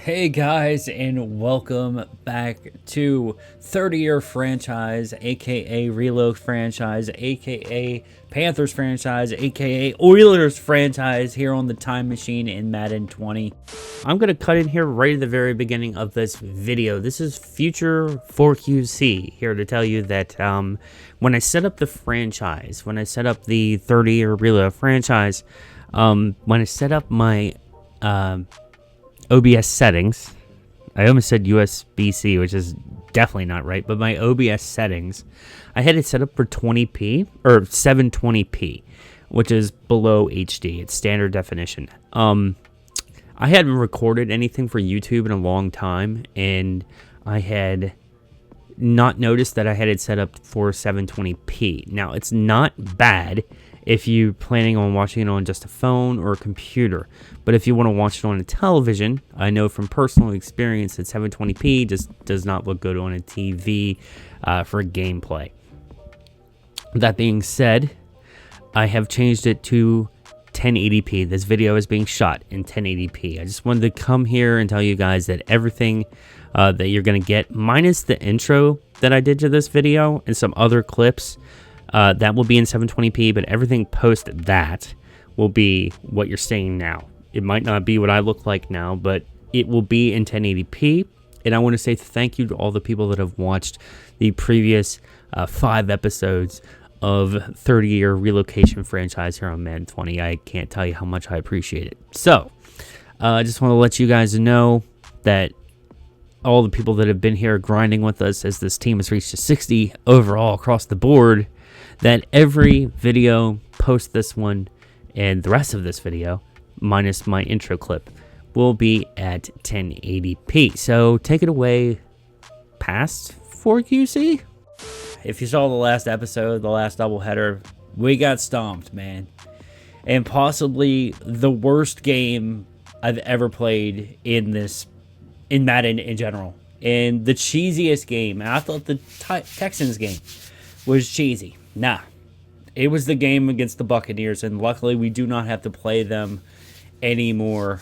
Hey guys, and welcome back to 30-year franchise, aka Reload franchise, aka Panthers franchise, aka Oilers franchise here on the Time Machine in Madden 20. I'm going to cut in here right at the very beginning of this video. This is Future 4QC here to tell you that when I set up the franchise, when I set up the 30-year Reload franchise, when I set up my OBS settings, I almost said USB-C, which is definitely not right, but my OBS settings, I had it set up for 20p, or 720p, which is below HD. It's standard definition. I hadn't recorded anything for YouTube in a long time, and I had not noticed that I had it set up for 720p. Now, it's not bad if you're planning on watching it on just a phone or a computer. But if you want to watch it on a television, I know from personal experience that 720p just does not look good on a TV for gameplay. That being said, I have changed it to 1080p. This video is being shot in 1080p. I just wanted to come here and tell you guys that everything that you're going to get, minus the intro that I did to this video and some other clips, that will be in 720p, but everything post that will be what you're seeing now. It might not be what I look like now, but it will be in 1080p. And I want to say thank you to all the people that have watched the previous 5 episodes of 30-year Relocation franchise here on Madden 20. I can't tell you how much I appreciate it. So, I just want to let you guys know that all the people that have been here grinding with us as this team has reached a 60 overall across the board, that every video post this one and the rest of this video, minus my intro clip, will be at 1080p. So take it away past 4QC. If you saw the last episode, the last doubleheader, we got stomped, man. And possibly the worst game I've ever played in Madden in general. And the cheesiest game. And I thought the Texans game was cheesy. Nah, it was the game against the Buccaneers, and luckily we do not have to play them anymore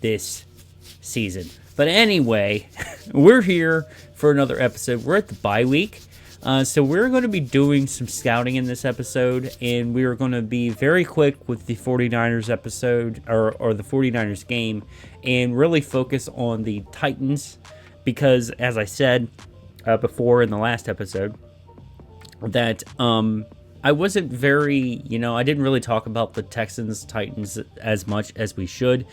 this season. But anyway, we're here for another episode. We're at the bye week, so we're going to be doing some scouting in this episode, and we are going to be very quick with the 49ers episode, or the 49ers game, and really focus on the Titans, because as I said before in the last episode, that I wasn't very, I didn't really talk about the Texans, Titans as much as we should,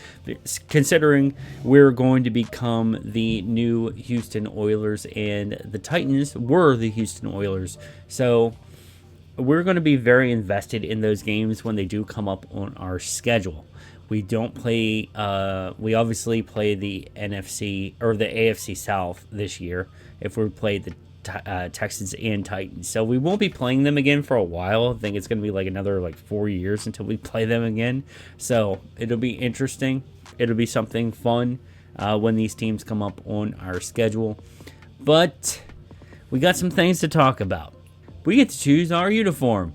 considering we're going to become the new Houston Oilers, and the Titans were the Houston Oilers. So we're going to be very invested in those games when they do come up on our schedule. We don't play, we obviously play the NFC, or the AFC South this year, if we play the Texans and Titans. So we won't be playing them again for a while. I think it's going to be like another 4 years until we play them again. So it'll be interesting. It'll be something fun when these teams come up on our schedule. But we got some things to talk about. We get to choose our uniform.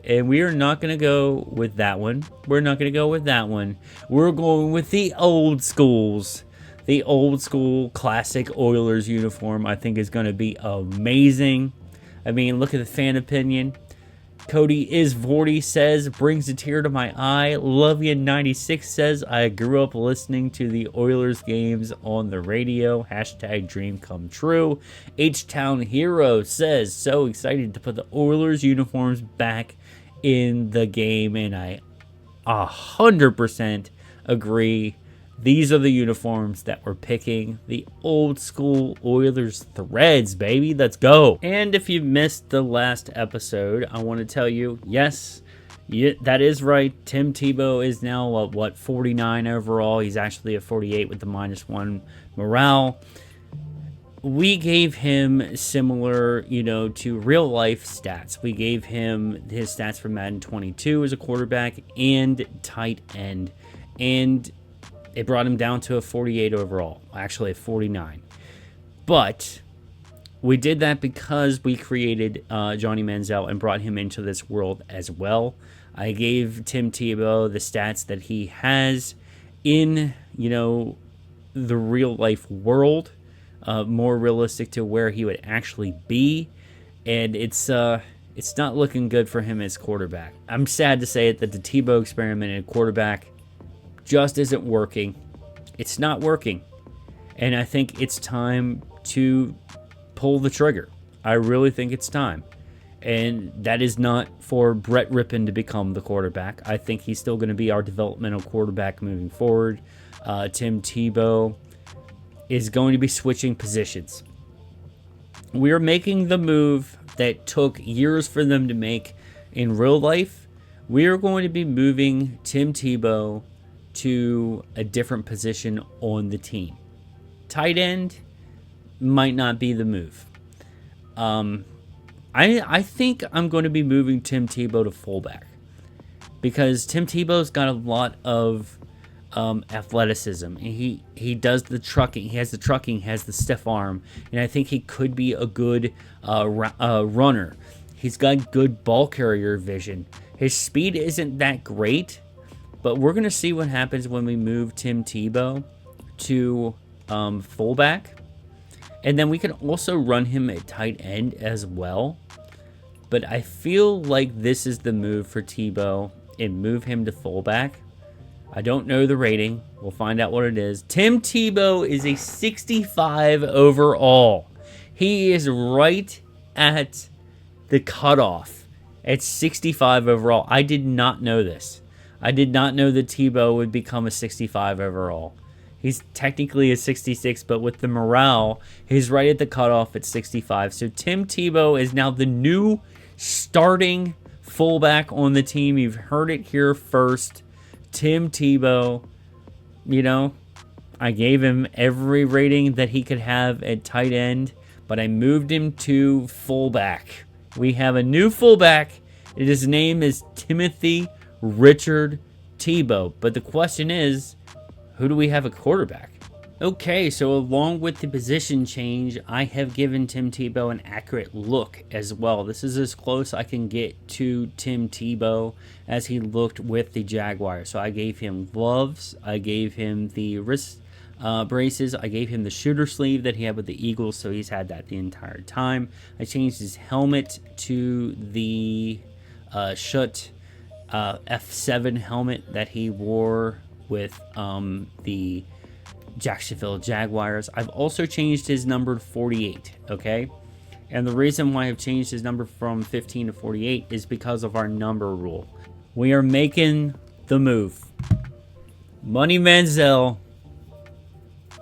And we are not going to go with that one. We're not going to go with that one. We're going with the old schools. The old school classic Oilers uniform, I think, is going to be amazing. I mean, look at the fan opinion. Cody Isvorty says, brings a tear to my eye. Lovian96 says, I grew up listening to the Oilers games on the radio. Hashtag dream come true. H-Town Hero says, so excited to put the Oilers uniforms back in the game. And I 100% agree. These are the uniforms that we're picking. The old school Oilers threads, baby. Let's go. And if you missed the last episode, I want to tell you, yes, that is right. Tim Tebow is now, 49 overall. He's actually a 48 with the -1 morale. We gave him similar, to real life stats. We gave him his stats for Madden 22 as a quarterback and tight end. And it brought him down to a 48 overall, actually a 49. But we did that because we created Johnny Manziel and brought him into this world as well. I gave Tim Tebow the stats that he has in, the real life world, more realistic to where he would actually be, and it's not looking good for him as quarterback. I'm sad to say it that the Tebow experiment in quarterback just isn't working. It's not working, and I think it's time to pull the trigger. I really think it's time. And that is not for Brett Rippon to become the quarterback. I think he's still going to be our developmental quarterback moving forward. Tim Tebow is going to be switching positions. We are making the move that took years for them to make in real life. We are going to be moving Tim Tebow to a different position on the team. Tight end might not be the move. I think I'm going to be moving Tim Tebow to fullback because Tim Tebow's got a lot of athleticism. He does the trucking. He has the trucking, has the stiff arm, and I think he could be a good runner. He's got good ball carrier vision. His speed isn't that great, but we're going to see what happens when we move Tim Tebow to fullback. And then we can also run him at tight end as well. But I feel like this is the move for Tebow and move him to fullback. I don't know the rating. We'll find out what it is. Tim Tebow is a 65 overall. He is right at the cutoff at 65 overall. I did not know this. I did not know that Tebow would become a 65 overall. He's technically a 66, but with the morale, he's right at the cutoff at 65. So Tim Tebow is now the new starting fullback on the team. You've heard it here first. Tim Tebow, I gave him every rating that he could have at tight end, but I moved him to fullback. We have a new fullback. His name is Timothy Richard Tebow. But the question is, who do we have a quarterback? Okay, so along with the position change, I have given Tim Tebow an accurate look as well. This is as close I can get to Tim Tebow as he looked with the Jaguars. So I gave him gloves, I gave him the wrist braces, I gave him the shooter sleeve that he had with the Eagles, so he's had that the entire time. I changed his helmet to the Schutt F7 helmet that he wore with the Jacksonville Jaguars. I've also changed his number to 48, okay? And the reason why I've changed his number from 15 to 48 is because of our number rule. We are making the move. Money Manziel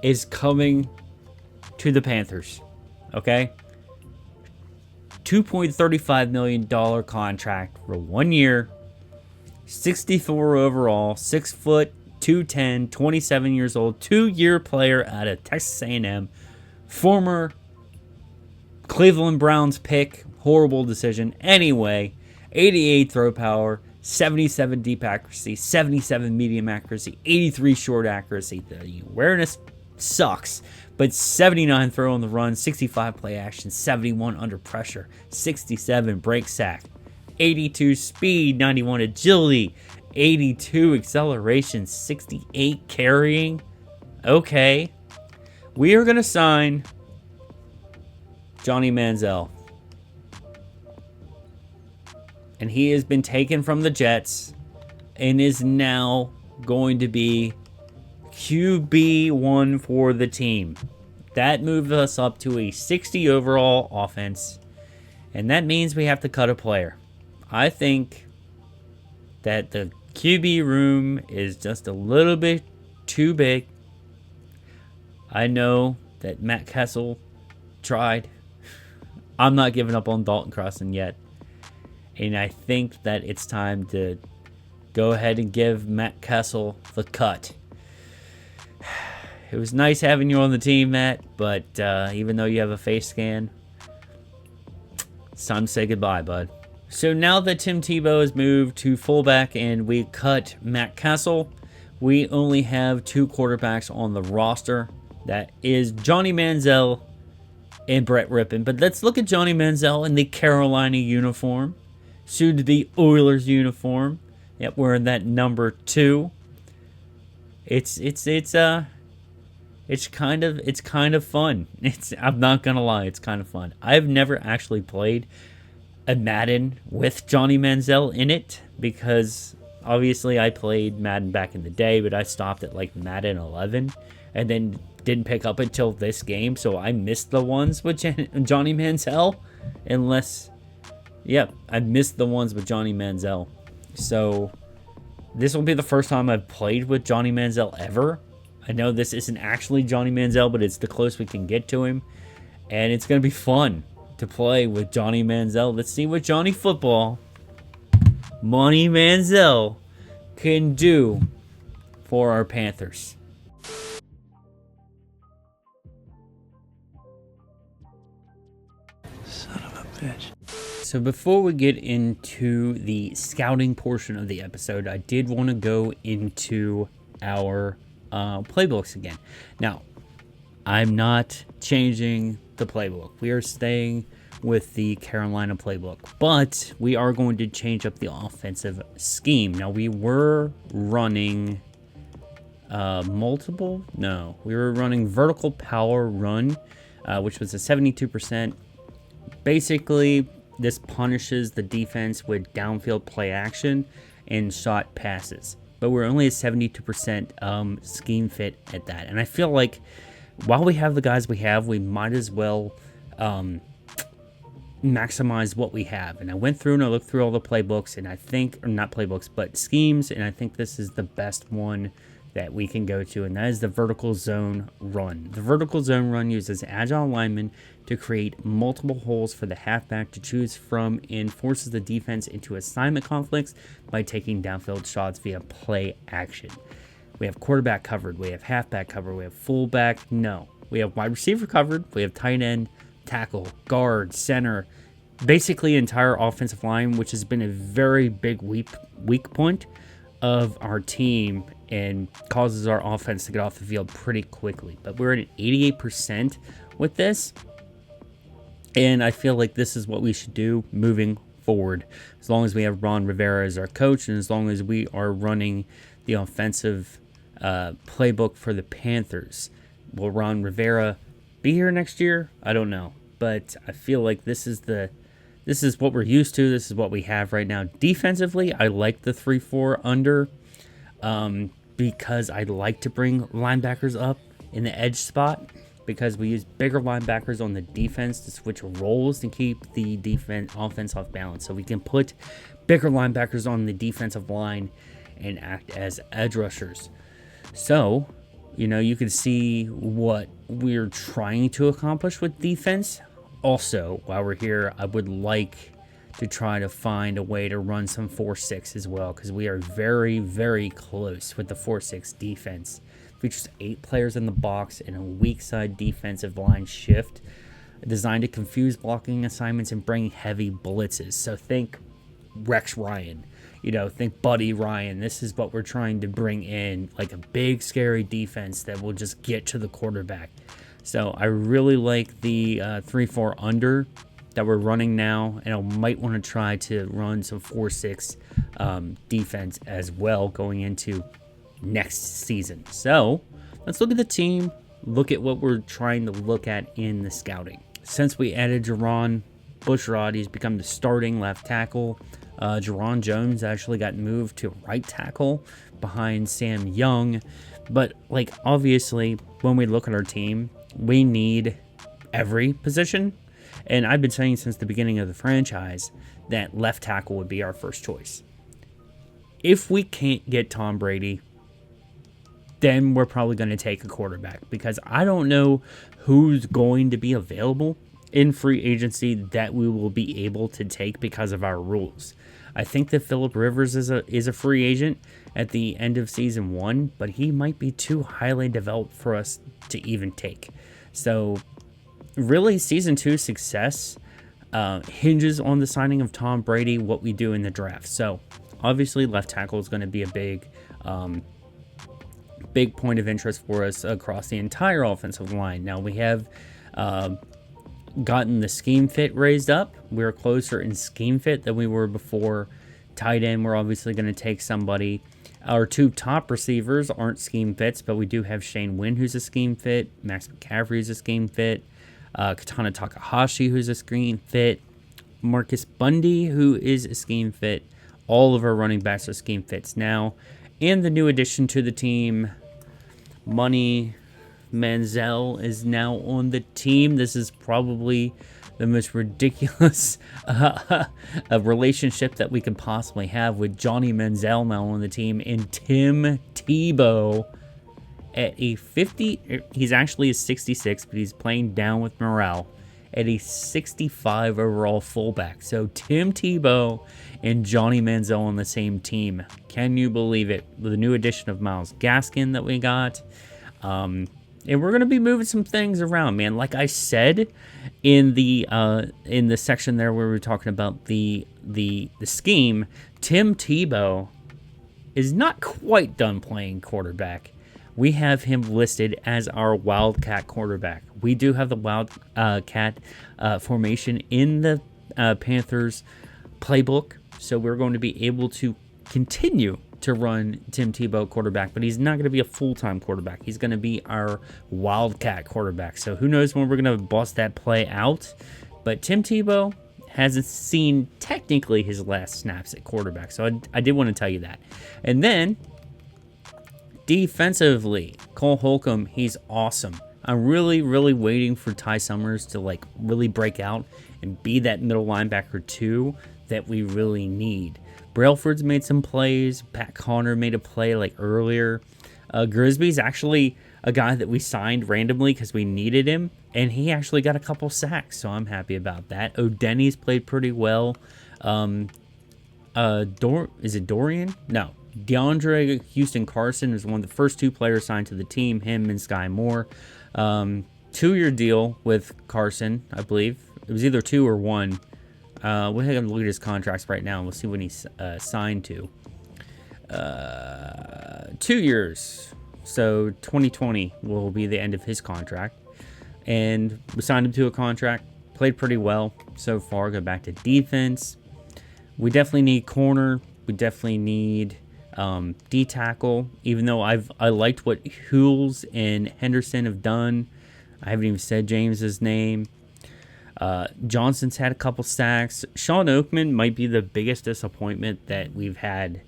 is coming to the Panthers, okay? $2.35 million contract for 1 year, 64 overall, 6 foot, 210, 27 years old, 2-year player out of Texas A&M, former Cleveland Browns pick, horrible decision. Anyway, 88 throw power, 77 deep accuracy, 77 medium accuracy, 83 short accuracy. The awareness sucks, but 79 throw on the run, 65 play action, 71 under pressure, 67 break sack, 82 speed, 91 agility, 82 acceleration, 68 carrying. Okay. We are going to sign Johnny Manziel. And he has been taken from the Jets and is now going to be QB1 for the team. That moves us up to a 60 overall offense. And that means we have to cut a player. I think that the QB room is just a little bit too big. I know that Matt Kessel tried. I'm not giving up on Dalton Crossan yet. And I think that it's time to go ahead and give Matt Kessel the cut. It was nice having you on the team, Matt, but even though you have a face scan, it's time to say goodbye, bud. So now that Tim Tebow has moved to fullback and we cut Matt Kessel, we only have 2 quarterbacks on the roster. That is Johnny Manziel and Brett Rippon. But let's look at Johnny Manziel in the Carolina uniform, soon to be Oilers uniform. Yep, we're in that number 2. It's It's kind of fun. I'm not gonna lie, it's kind of fun. I've never actually played a Madden with Johnny Manziel in it because obviously I played Madden back in the day, but I stopped at like Madden 11 and then didn't pick up until this game, so I missed the ones with Johnny Manziel. Unless, yeah, I missed the ones with Johnny Manziel. So this will be the first time I've played with Johnny Manziel ever. I know this isn't actually Johnny Manziel, but it's the closest we can get to him. And it's going to be fun to play with Johnny Manziel. Let's see what Johnny Football, Money Manziel, can do for our Panthers. Son of a bitch. So before we get into the scouting portion of the episode, I did want to go into our playbooks again. Now, I'm not changing the playbook. We are staying with the Carolina playbook, but we are going to change up the offensive scheme. Now, we were running we were running vertical power run, which was a 72%. Basically, this punishes the defense with downfield play action and shot passes. But we're only a 72% scheme fit at that. And I feel like while we have the guys we have, we might as well maximize what we have. And I went through and I looked through all the playbooks, and I think, or not playbooks, but schemes, and I think this is the best one that we can go to, and that is the vertical zone run. The vertical zone run uses agile linemen to create multiple holes for the halfback to choose from and forces the defense into assignment conflicts by taking downfield shots via play action. We have quarterback covered, we have halfback covered, we have fullback, no. We have wide receiver covered, we have tight end, tackle, guard, center, basically entire offensive line, which has been a very big weak point of our team and causes our offense to get off the field pretty quickly. But we're at 88% with this, and I feel like this is what we should do moving forward. As long as we have Ron Rivera as our coach, and as long as we are running the offensive playbook for the Panthers. Will Ron Rivera be here next year? I don't know, but I feel like this is what we're used to. This is what we have right now. Defensively, I like the 3-4 under because I like to bring linebackers up in the edge spot because we use bigger linebackers on the defense to switch roles and keep the offense off balance. So we can put bigger linebackers on the defensive line and act as edge rushers. So, you can see what we're trying to accomplish with defense. Also, while we're here, I would like to try to find a way to run some 4-6 as well, because we are very, very close with the 4-6 defense. Features 8 players in the box and a weak side defensive line shift designed to confuse blocking assignments and bring heavy blitzes. So think Rex Ryan, think Buddy Ryan. This is what we're trying to bring in, like a big, scary defense that will just get to the quarterback. So I really like the 3-4 under that we're running now, and I might want to try to run some 4-6 defense as well going into next season. So let's look at the team, look at what we're trying to look at in the scouting. Since we added Jerron Bushrod, he's become the starting left tackle. Jerron Jones actually got moved to right tackle behind Sam Young. But obviously, when we look at our team, we need every position. And I've been saying since the beginning of the franchise that left tackle would be our first choice. If we can't get Tom Brady, then we're probably going to take a quarterback, because I don't know who's going to be available in free agency that we will be able to take because of our rules. I think that Phillip Rivers is a free agent at the end of season 1, but he might be too highly developed for us to even take. So really, season 2 success hinges on the signing of Tom Brady, what we do in the draft. So obviously left tackle is going to be a big point of interest for us across the entire offensive line. Now we have gotten the scheme fit raised up. We're closer in scheme fit than we were before. Tight end, we're obviously going to take somebody. Our two top receivers aren't scheme fits, but we do have Shane Wynn, who's a scheme fit. Max McCaffrey is a scheme fit. Katana Takahashi, who's a scheme fit. Marcus Bundy, who is a scheme fit. All of our running backs are scheme fits now. And the new addition to the team, Manziel, is now on the team. This is probably the most ridiculous relationship that we could possibly have, with Johnny Manziel now on the team and Tim Tebow at a 50. He's actually a 66, but he's playing down with morale at a 65 overall fullback. So Tim Tebow and Johnny Manziel on the same team. Can you believe it? With the new addition of Myles Gaskin that we got. And we're going to be moving some things around, man. Like I said in the section there where we were talking about the scheme, Tim Tebow is not quite done playing quarterback. We have him listed as our Wildcat quarterback. We do have the Wildcat formation in the Panthers playbook, so we're going to be able to continue to run Tim Tebow quarterback, but he's not going to be a full-time quarterback. He's going to be our Wildcat quarterback. So who knows when we're going to bust that play out, but Tim Tebow hasn't seen technically his last snaps at quarterback, so I did want to tell you that. And then defensively, Cole Holcomb, he's awesome. I'm really, really waiting for Ty Summers to really break out and be that middle linebacker too that we really need. Brailford's made some plays. Pat Connor made a play earlier. Grisby's actually a guy that we signed randomly because we needed him, and he actually got a couple sacks, so I'm happy about that. O'Denny's played pretty well. Is it Dorian? No. DeAndre Houston Carson is one of the first two players signed to the team, him and Sky Moore. 2-year deal with Carson, I believe. It was either 2 or 1. We'll have to look at his contracts right now. We'll see when he's signed to. 2 years. So 2020 will be the end of his contract. And we signed him to a contract. Played pretty well so far. Go back to defense. We definitely need corner. We definitely need D-tackle. Even though I liked what Hules and Henderson have done. I haven't even said James's name. Johnson's had a couple sacks. Sean Oakman might be the biggest disappointment that we've had,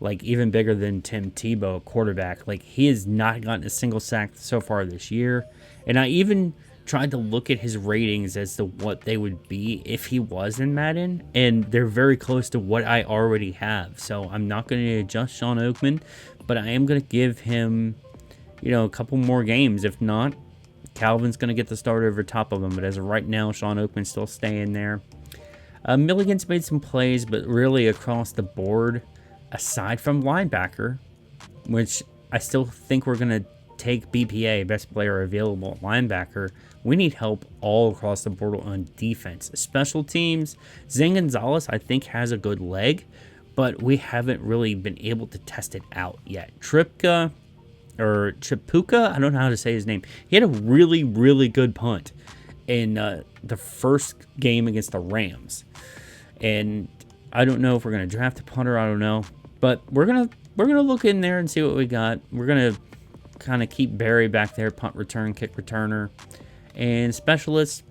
even bigger than Tim Tebow, quarterback. He has not gotten a single sack so far this year. And I even tried to look at his ratings as to what they would be if he was in Madden, and they're very close to what I already have. So I'm not going to adjust Sean Oakman, but I am going to give him, a couple more games. If not, Calvin's going to get the start over top of him, but as of right now, Sean Oakman's still staying there. Milligan's made some plays, but really across the board, aside from linebacker, which I still think we're going to take BPA, best player available at linebacker, we need help all across the board on defense. Special teams, Zane Gonzalez, I think, has a good leg, but we haven't really been able to test it out yet. Tripuka, I don't know how to say his name. He had a really, really good punt in the first game against the Rams. And I don't know if we're going to draft a punter. I don't know. But we're gonna look in there and see what we got. We're going to kind of keep Barry back there, punt return, kick returner. And specialists,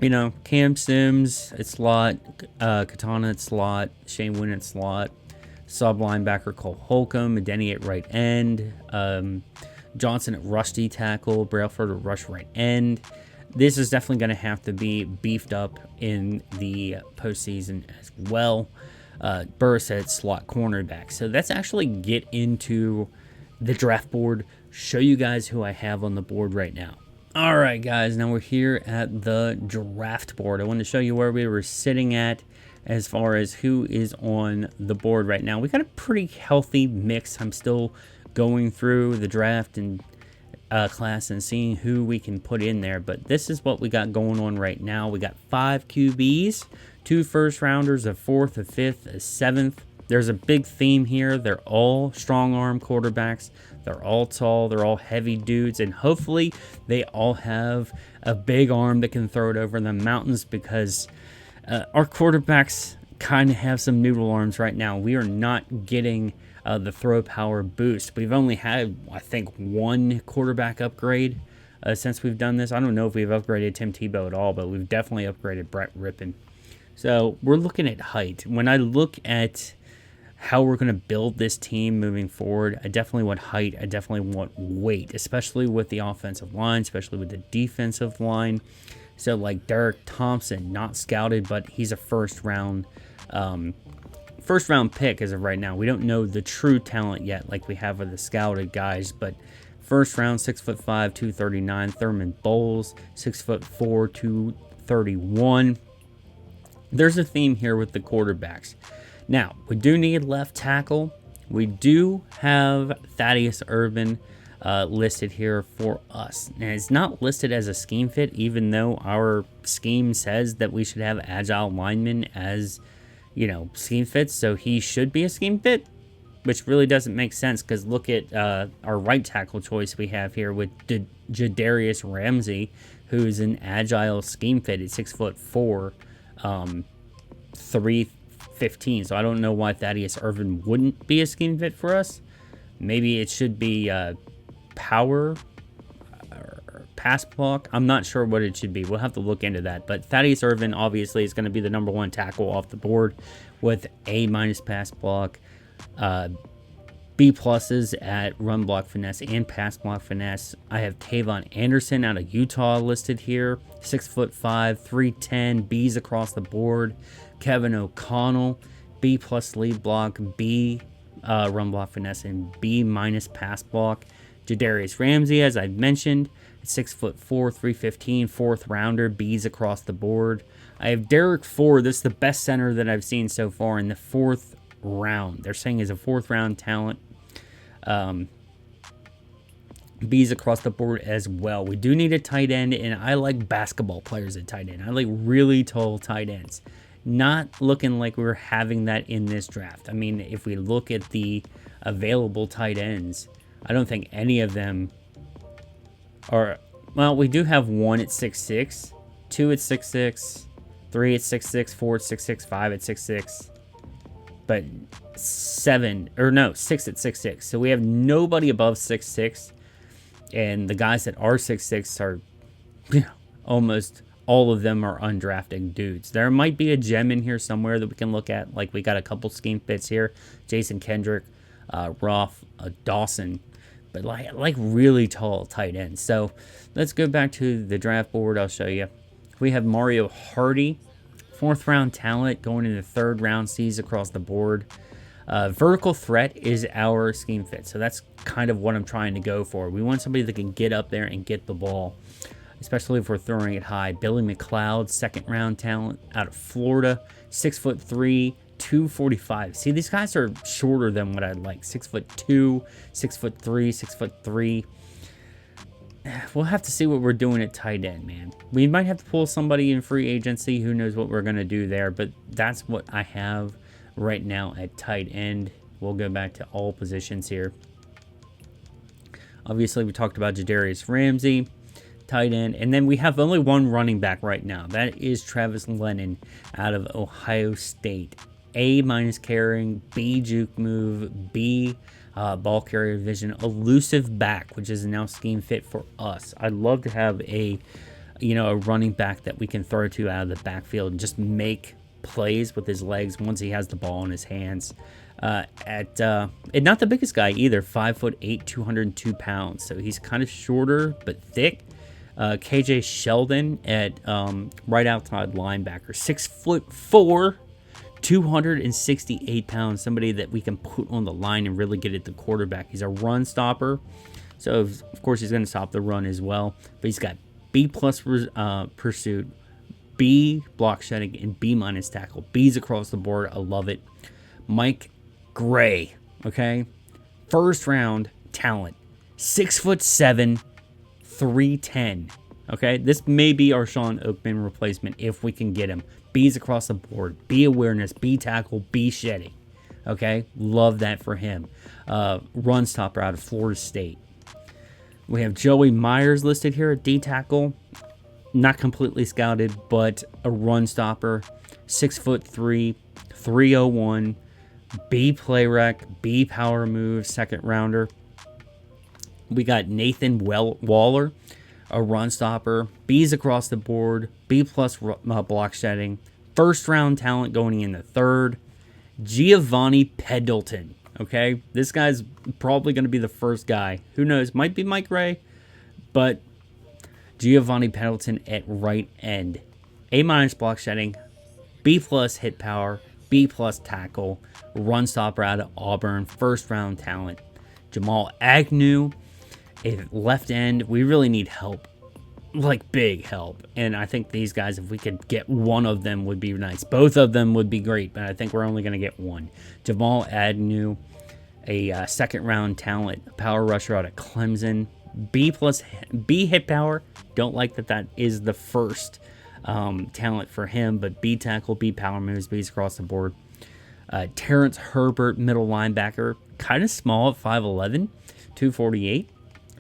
Cam Sims at slot, Katana at slot, Shane Wynn at slot. Sub linebacker Cole Holcomb, Denny at right end, Johnson at rush D tackle, Brailford at rush right end. This is definitely going to have to be beefed up in the postseason as well. Burris at slot cornerback. So let's actually get into the draft board, show you guys who I have on the board right now. All right, guys, now we're here at the draft board. I want to show you where we were sitting at as far as who is on the board right now. We got a pretty healthy mix. I'm still going through the draft and class and seeing who we can put in there, but this is what we got going on right now. We got 5 QBs, 2 first rounders, a 4th, a 5th, a 7th. There's a big theme here. They're all strong arm quarterbacks. They're all tall. They're all heavy dudes. And hopefully they all have a big arm that can throw it over the mountains, because our quarterbacks kind of have some noodle arms right now. We are not getting the throw power boost. We've only had, I think, one quarterback upgrade since we've done this. I don't know if we've upgraded Tim Tebow at all, but we've definitely upgraded Brett Rippon. So we're looking at height. When I look at how we're going to build this team moving forward, I definitely want height. I definitely want weight, especially with the offensive line, especially with the defensive line. So like Derek Thompson, not scouted, but he's a first round pick as of right now. We don't know the true talent yet like we have with the scouted guys, but first round, 6'5", 239. Thurman Bowles, 6'4", 231. There's a theme here with the quarterbacks. Now, we do need left tackle. We do have Thaddeus Urban listed here for us. And it's not listed as a scheme fit, even though our scheme says that we should have agile linemen as, scheme fits. So he should be a scheme fit, which really doesn't make sense because look at our right tackle choice we have here with Jadarius Ramsey, who's an agile scheme fit at 6'4", 315. So I don't know why Thaddeus Urban wouldn't be a scheme fit for us. Maybe it should be power or pass block. I'm not sure what it should be. We'll have to look into that. But Thaddeus Urban obviously is going to be the number one tackle off the board with A- pass block, B pluses at run block finesse and pass block finesse. I have Tavon Anderson out of Utah listed here, 6'5", 310, B's across the board. Kevin O'Connell, B plus lead block, B run block finesse, and B minus pass block. Jadarius Ramsey, as I've mentioned, 6'4", 315, fourth rounder, B's across the board. I have Derek Ford. This is the best center that I've seen so far in the fourth round. They're saying he's a fourth round talent. B's across the board as well. We do need a tight end, and I like basketball players at tight end. I like really tall tight ends. Not looking like we're having that in this draft. I mean, if we look at the available tight ends, I don't think any of them are. Well, we do have one at 6'6", 2 at 6'6", 3 at 6'6", 4 at 6'6", 5 at 6'6", but 6 at 6'6". So we have nobody above 6'6", and the guys that are 6'6" are, almost all of them are undrafted dudes. There might be a gem in here somewhere that we can look at. Like we got a couple scheme fits here: Jason Kendrick, Roth, Dawson, but like really tall tight ends. So let's go back to the draft board. I'll show you. We have Mario Hardy, fourth round talent, going into the third round, C's across the board. Vertical threat is our scheme fit, so that's kind of what I'm trying to go for. We want somebody that can get up there and get the ball, especially if we're throwing it high. Billy McLeod, second round talent out of Florida, 6'3", 245. See, these guys are shorter than what I'd like. 6'2", 6'3", 6'3". We'll have to see what we're doing at tight end, man. We might have to pull somebody in free agency. Who knows what we're going to do there, but that's what I have right now at tight end. We'll go back to all positions here. Obviously, we talked about Jadarius Ramsey, tight end, and then we have only one running back right now. That is Travis Lennon out of Ohio State. A minus carrying, B juke move, B ball carrier vision, elusive back, which is now scheme fit for us. I'd love to have a running back that we can throw to out of the backfield and just make plays with his legs once he has the ball in his hands. And not the biggest guy either, 5'8", 202 pounds. So he's kind of shorter but thick. KJ Sheldon at right outside linebacker, 6'4", 268 pounds. Somebody that we can put on the line and really get at the quarterback. He's a run stopper, so of course he's going to stop the run as well. But he's got B plus pursuit, B block shedding, and B minus tackle. B's across the board. I love it. Mike Gray, okay, first round talent, 6'7", 310. Okay, this may be our Sean Oakman replacement if we can get him. B's across the board, B awareness, B tackle, B shedding. Okay, love that for him. Run stopper out of Florida State. We have Joey Myers listed here at D tackle. Not completely scouted, but a run stopper, 6'3", 301. B play rec, B power move, second rounder. We got Nathan Waller, a run stopper, B's across the board, B plus block shedding, first round talent going in the third. Giovanni Pendleton. Okay, this guy's probably going to be the first guy. Who knows? Might be Mike Ray, but Giovanni Pendleton at right end. A minus block shedding, B plus hit power, B plus tackle, run stopper out of Auburn, first round talent. Jamal Agnew, a left end. We really need help, like big help. And I think these guys, if we could get one of them, would be nice. Both of them would be great, but I think we're only going to get one. Jamal Agnew, a second round talent, a power rusher out of Clemson, B hit power. Don't like that is the first talent for him, but B tackle, B power moves, B's across the board. Terrence Herbert, middle linebacker, kind of small at 5'11", 248,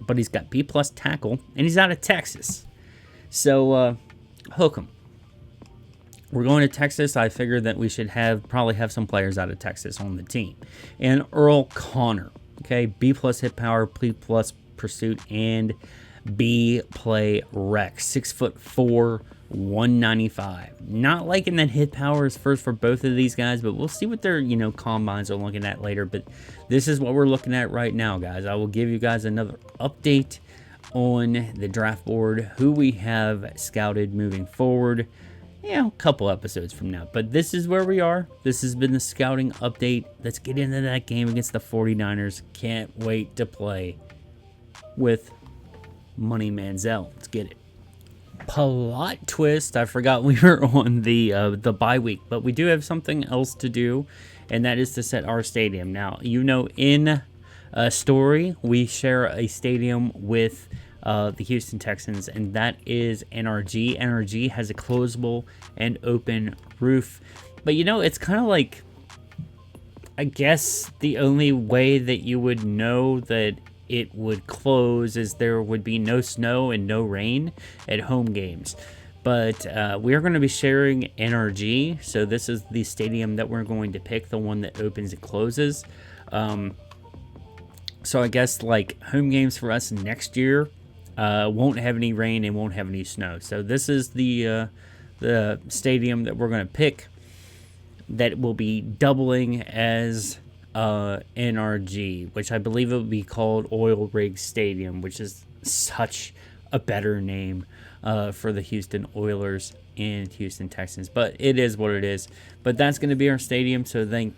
but he's got B plus tackle, and he's out of Texas. So hook him. We're going to Texas. I figured that we should probably have some players out of Texas on the team. And Earl Connor, okay, B plus hit power, B plus pursuit, and B play rec. 6'4", 195. Not liking that hit power is first for both of these guys, but we'll see what their combines are looking at later. But this is what we're looking at right now, guys. I will give you guys another update on the draft board, who we have scouted moving forward. A couple episodes from now. But this is where we are. This has been the scouting update. Let's get into that game against the 49ers. Can't wait to play with Money Manziel. Let's get it. Plot twist. I forgot we were on the bye week, but we do have something else to do, and that is to set our stadium. Now, in a story, we share a stadium with the Houston Texans, and that is NRG. NRG has a closable and open roof, but it's kind of like, I guess the only way that you would know that it would close is there would be no snow and no rain at home games. But we are going to be sharing NRG, so this is the stadium that we're going to pick, the one that opens and closes. So I guess like home games for us next year won't have any rain and won't have any snow. So this is the stadium that we're going to pick that will be doubling as NRG, which I believe it would be called Oil Rig Stadium, which is such a better name for the Houston Oilers and Houston Texans. But it is what it is. But that's going to be our stadium. So then,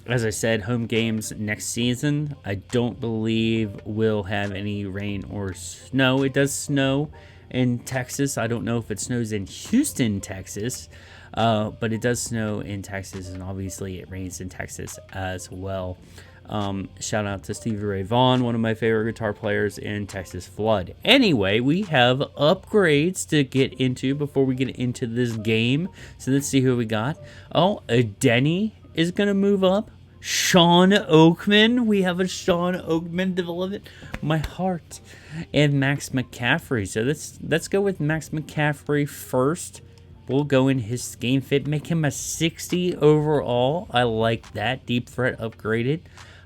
as I said, home games next season, I don't believe we'll have any rain or snow. It does snow in Texas. I don't know if it snows in Houston, Texas, but it does snow in Texas, and obviously it rains in Texas as well. Shout out to Stevie Ray Vaughan, one of my favorite guitar players in Texas Flood. Anyway, we have upgrades to get into before we get into this game. So let's see who we got. Oh, Denny is going to move up. Sean Oakman. We have a Sean Oakman development. My heart. And Max McCaffrey. So let's go with Max McCaffrey first. We'll go in his game fit. Make him a 60 overall. I like that. Deep threat upgraded.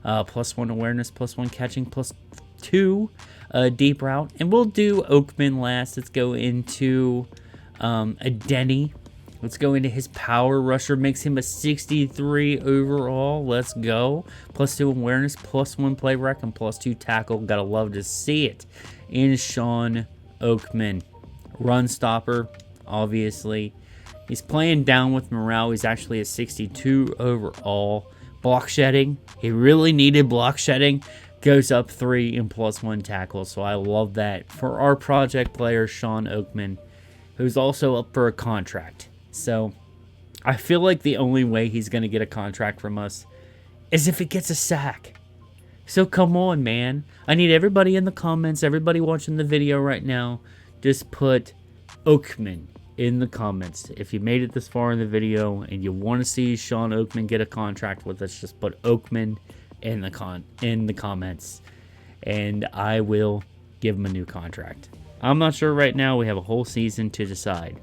+1 awareness, +1 catching, +2 deep route. And we'll do Oakman last. Let's go into a Denny. Let's go into his power rusher. Makes him a 63 overall. Let's go. +2 awareness, +1 play rec, and +2 tackle. Gotta love to see it. In Sean Oakman. Run stopper, obviously. He's playing down with morale. He's actually a 62 overall. Block shedding. He really needed block shedding. Goes up 3 and +1 tackle. So I love that for our project player, Sean Oakman, who's also up for a contract. So I feel like the only way he's going to get a contract from us is if he gets a sack. So come on, man. I need everybody in the comments, everybody watching the video right now, just put Oakman in the comments. If you made it this far in the video and you want to see Sean Oakman get a contract with us, just put Oakman in the comments, and I will give him a new contract. I'm not sure right now. We have a whole season to decide.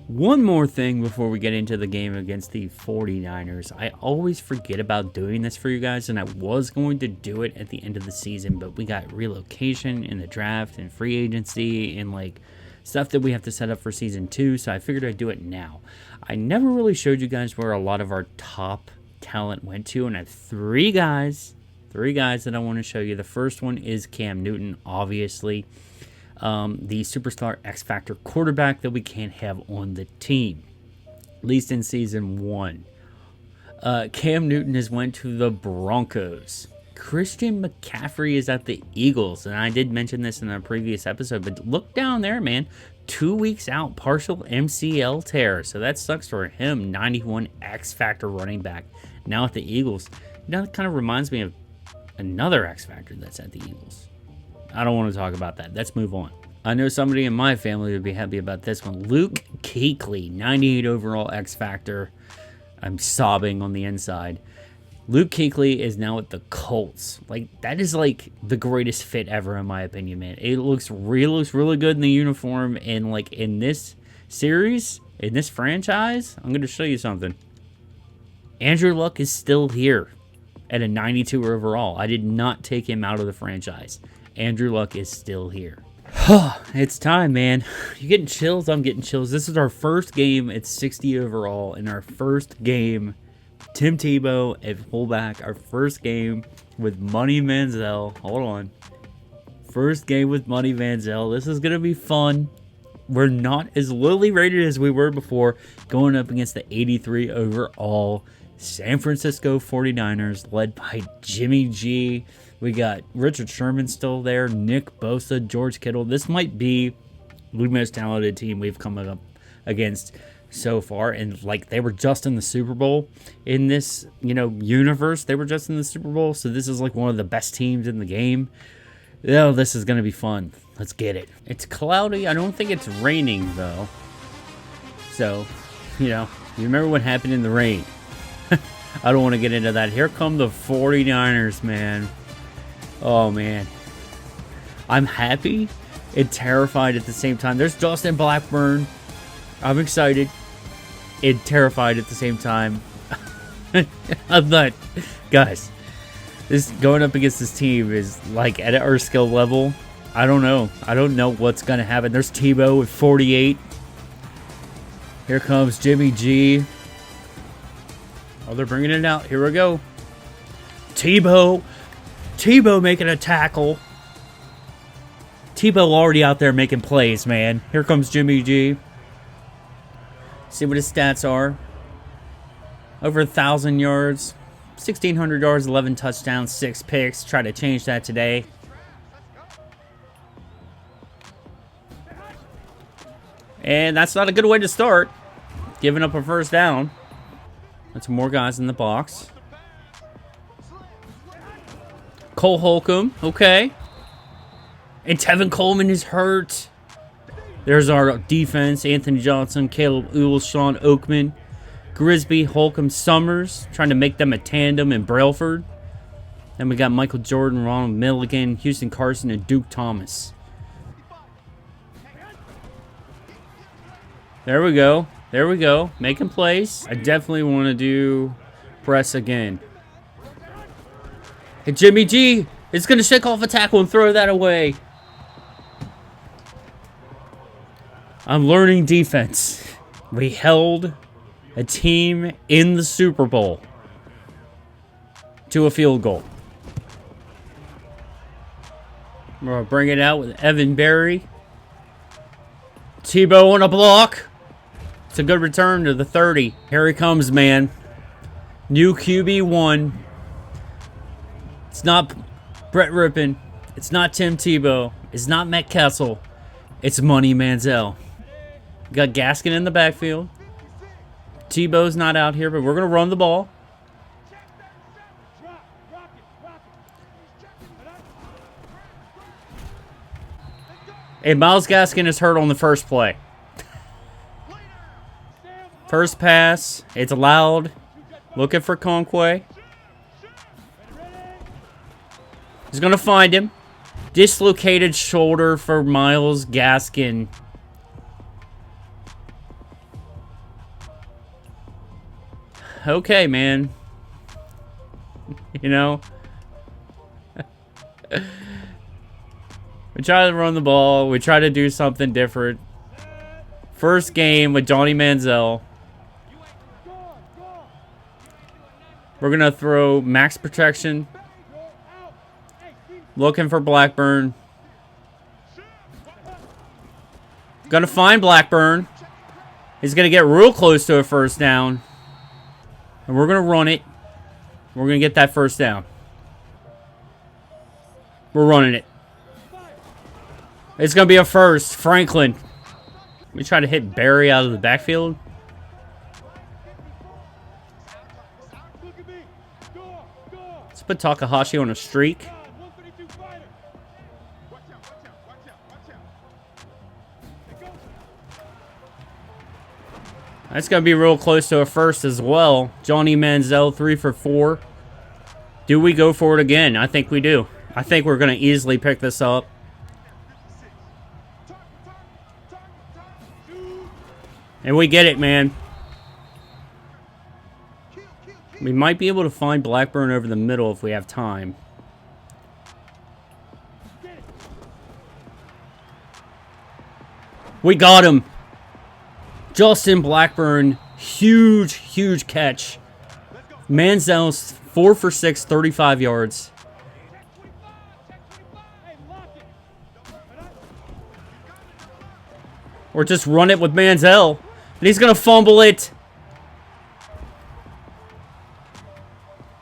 One more thing before we get into the game against the 49ers. I always forget about doing this for you guys, and I was going to do it at the end of the season, but we got relocation in the draft and free agency and like stuff that we have to set up for season 2, so I figured I'd do it now. I never really showed you guys where a lot of our top talent went to, and I have three guys that I want to show you. The first one is Cam Newton, obviously. The superstar X Factor quarterback that we can't have on the team, at least in season 1. Cam Newton has went to the Broncos. Christian McCaffrey is at the Eagles, and I did mention this in a previous episode, but look down there, man. 2 weeks out, partial MCL tear, so that sucks for him. 91 X Factor running back, now at the Eagles. That kind of reminds me of another X Factor that's at the Eagles. I don't want to talk about that. Let's move on. I know somebody in my family would be happy about this one. Luke Kuechly, 98 overall X Factor. I'm sobbing on the inside. Luke Kuechly is now at the Colts. Like, that is like the greatest fit ever in my opinion, man. It looks really good in the uniform, and like in this series, in this franchise, I'm going to show you something. Andrew Luck is still here at a 92 overall. I did not take him out of the franchise. Andrew Luck is still here. It's time, man. You getting chills? I'm getting chills. This is our first game at 60 overall. In our first game, Tim Tebow at fullback. Our first game with Money Manziel. Hold on. First game with Money Manziel. This is going to be fun. We're not as lowly rated as we were before, going up against the 83 overall San Francisco 49ers, led by Jimmy G. We got Richard Sherman still there, Nick Bosa, George Kittle. This might be the most talented team we've come up against so far. And like, they were just in the Super Bowl in this, universe. They were just in the Super Bowl. So this is like one of the best teams in the game. Oh, this is going to be fun. Let's get it. It's cloudy. I don't think it's raining though. So, you remember what happened in the rain. I don't want to get into that. Here come the 49ers, man. Oh, man. I'm happy and terrified at the same time. There's Justin Blackburn. I'm excited and terrified at the same time. I'm not. Guys, this going up against this team is like at our skill level. I don't know. I don't know what's going to happen. There's Tebow with 48. Here comes Jimmy G. Oh, they're bringing it out. Here we go. Tebow making a tackle. Tebow already out there making plays, man. Here comes Jimmy G. See what his stats are. Over 1,000 yards. 1,600 yards, 11 touchdowns, 6 picks. Try to change that today. And that's not a good way to start. Giving up a first down. That's more guys in the box. Cole Holcomb, okay. And Tevin Coleman is hurt. There's our defense. Anthony Johnson, Caleb Ewell, Sean Oakman, Grisby, Holcomb, Summers. Trying to make them a tandem in Brailford. Then we got Michael Jordan, Ronald Milligan, Houston Carson, and Duke Thomas. There we go. There we go. Making plays. I definitely want to do press again. And Jimmy G is going to shake off a tackle and throw that away. I'm learning defense. We held a team in the Super Bowl to a field goal. We're going to bring it out with Evan Berry. Tebow on a block. It's a good return to the 30. Here he comes, man. New QB1. It's not Brett Rippon. It's not Tim Tebow. It's not Matt Kessel. It's Money Manziel. Got Gaskin in the backfield. Tebow's not out here, but we're going to run the ball. And Myles Gaskin is hurt on the first play. First pass. It's loud. Looking for Conquay. He's going to find him. Dislocated shoulder for Myles Gaskin. Okay, man. You know? We try to run the ball. We try to do something different. First game with Johnny Manziel. We're going to throw max protection. Looking for Blackburn. Gonna find Blackburn. He's gonna get real close to a first down. And we're gonna run it. We're gonna get that first down. We're running it. It's gonna be a first. Franklin. We try to hit Barry out of the backfield. Let's put Takahashi on a streak. That's going to be real close to a first as well. Johnny Manziel, 3 for 4. Do we go for it again? I think we do. I think we're going to easily pick this up. And we get it, man. We might be able to find Blackburn over the middle if we have time. We got him. Justin Blackburn, huge, huge catch. Manziel's 4 for 6, 35 yards. Or just run it with Manziel. And he's going to fumble it.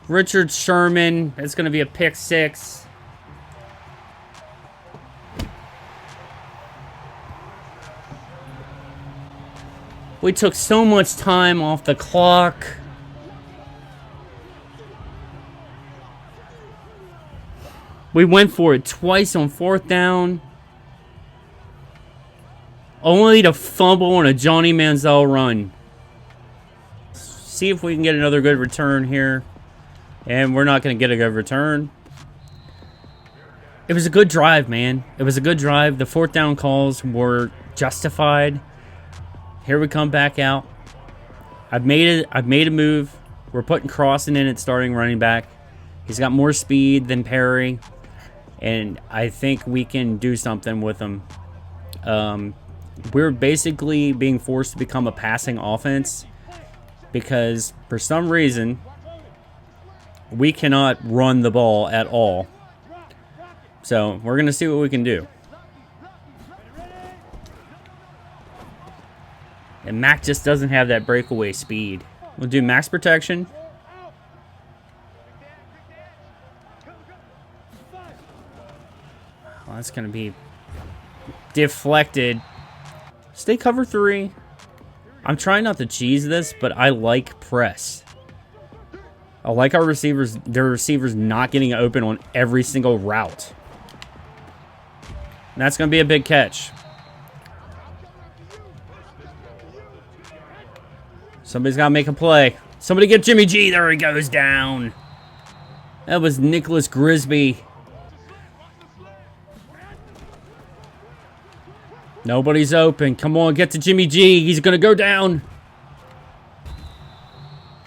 Richard Sherman. It's going to be a pick 6. We took so much time off the clock. We went for it twice on 4th down. Only to fumble on a Johnny Manziel run. See if we can get another good return here. And we're not going to get a good return. It was a good drive, man. It was a good drive. The 4th down calls were justified. Here we come back out. I've made a move. We're putting Crossan in at starting running back. He's got more speed than Perry. And I think we can do something with him. We're basically being forced to become a passing offense. Because for some reason, we cannot run the ball at all. So we're going to see what we can do. And Mac just doesn't have that breakaway speed. We'll do max protection. Well, that's going to be deflected. Stay cover 3. I'm trying not to cheese this, but I like press. I like our receivers, their receivers not getting open on every single route. And that's going to be a big catch. Somebody's got to make a play. Somebody get Jimmy G. There he goes down. That was Nicholas Grisby. Nobody's open. Come on, get to Jimmy G. He's going to go down.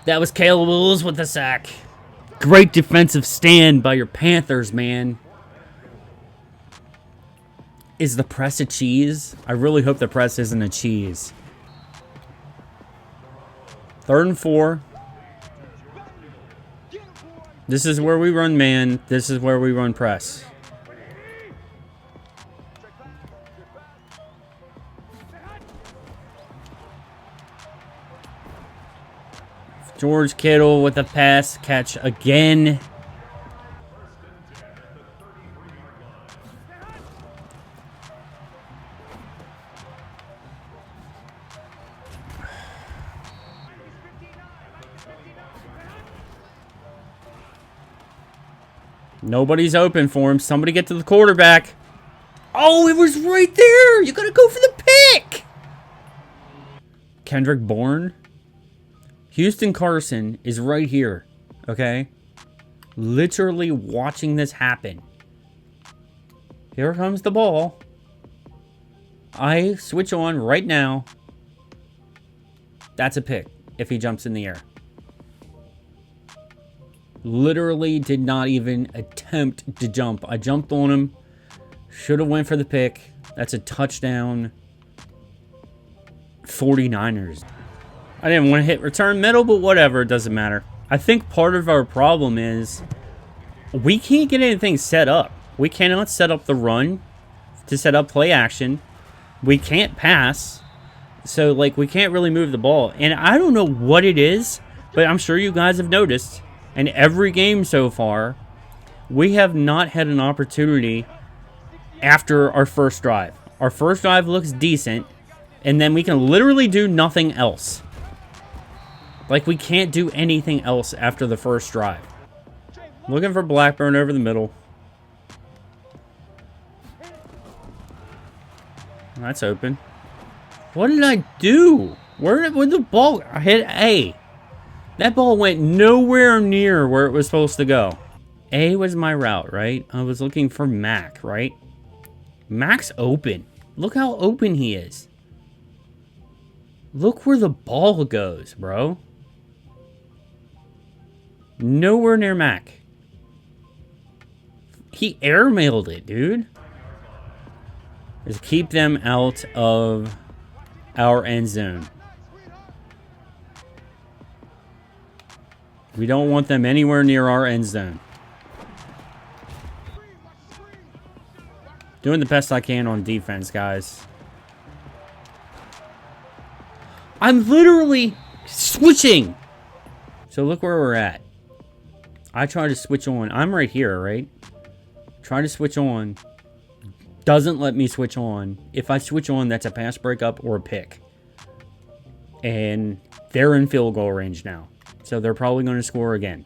That was Caleb Wills with the sack. Great defensive stand by your Panthers, man. Is the press a cheese? I really hope the press isn't a cheese. 3rd and 4. This is where we run man. This is where we run press. George Kittle with a pass catch again. Nobody's open for him. Somebody get to the quarterback. Oh, it was right there. You got to go for the pick. Kendrick Bourne. Houston Carson is right here. Okay? Literally watching this happen. Here comes the ball. I switch on right now. That's a pick if he jumps in the air. Literally did not even attempt to jump. I jumped on him. Should have went for the pick. That's a touchdown. 49ers. I didn't want to hit return middle, but whatever. It doesn't matter. I think part of our problem is we can't get anything set up. We cannot set up the run to set up play action. We can't pass. So, like, we can't really move the ball. And I don't know what it is, but I'm sure you guys have noticed. In every game so far, we have not had an opportunity after our first drive. Our first drive looks decent, and then we can literally do nothing else. Like, we can't do anything else after the first drive. Looking for Blackburn over the middle. That's open. What did I do? Where did the ball... I hit A. That ball went nowhere near where it was supposed to go. A was my route, right? I was looking for Mac, right? Mac's open. Look how open he is. Look where the ball goes, bro. Nowhere near Mac. He airmailed it, dude. Just keep them out of our end zone. We don't want them anywhere near our end zone. Doing the best I can on defense, guys. I'm literally switching. So look where we're at. I try to switch on. I'm right here, right? Try to switch on. Doesn't let me switch on. If I switch on, that's a pass breakup or a pick. And they're in field goal range now. So they're probably going to score again.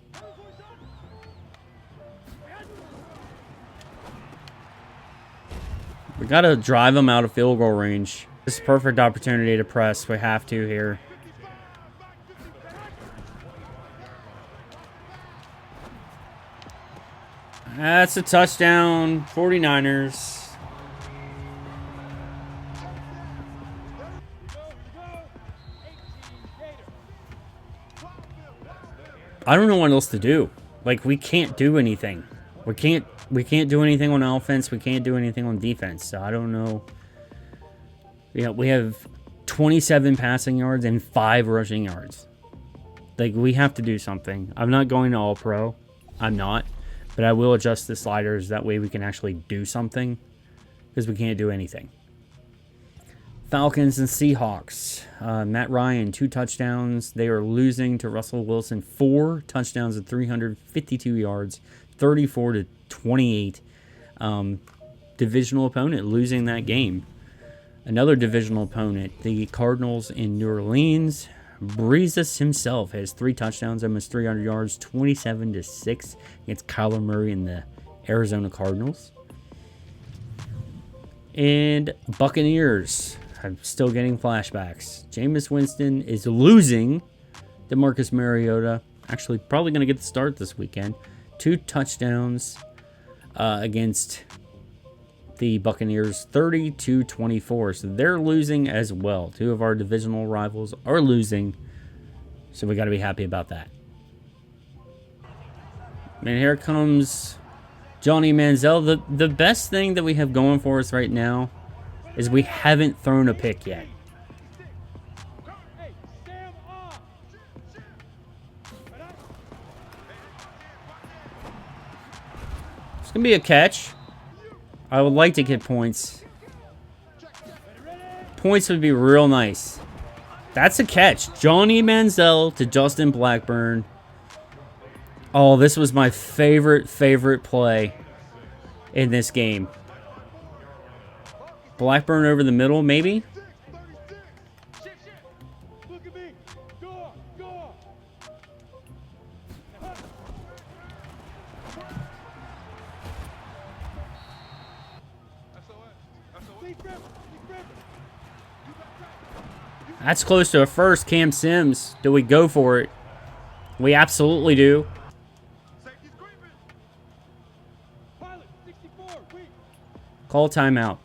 We got to drive them out of field goal range. This is a perfect opportunity to press. We have to here. That's a touchdown. 49ers. I don't know what else to do. Like, we can't do anything. We can't do anything on offense. We can't do anything on defense. So I don't know. Yeah, we have 27 passing yards and 5 rushing yards. Like, we have to do something. I'm not going to all-pro. I'm not. But I will adjust the sliders. That way we can actually do something. Because we can't do anything. Falcons and Seahawks. Matt Ryan, 2 touchdowns. They are losing to Russell Wilson. 4 touchdowns and 352 yards. 34-28. Divisional opponent losing that game. Another divisional opponent, the Cardinals in New Orleans. Breezes himself has 3 touchdowns, almost 300 yards, 27-6 against Kyler Murray and the Arizona Cardinals. And Buccaneers. I'm still getting flashbacks. Jameis Winston is losing to Marcus Mariota. Actually, probably going to get the start this weekend. 2 touchdowns against the Buccaneers, 30-24. So they're losing as well. 2 of our divisional rivals are losing. So we got to be happy about that. And here comes Johnny Manziel. The best thing that we have going for us right now is we haven't thrown a pick yet. It's going to be a catch. I would like to get points. Points would be real nice. That's a catch. Johnny Manziel to Justin Blackburn. Oh, this was my favorite play in this game. Blackburn over the middle, maybe? That's close to a first. Cam Sims. Do we go for it? We absolutely do. Call timeout.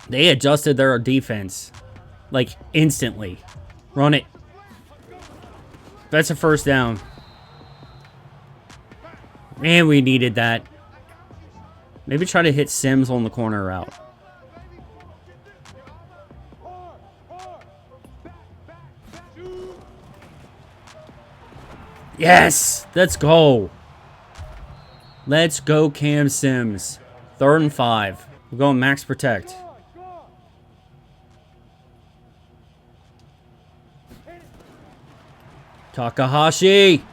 They adjusted their defense. Like, instantly. Run it. That's a first down. Man, we needed that. Maybe try to hit Sims on the corner route. Yes! Let's go. Let's go, Cam Sims. 3rd and 5. We're going max protect. Takahashi!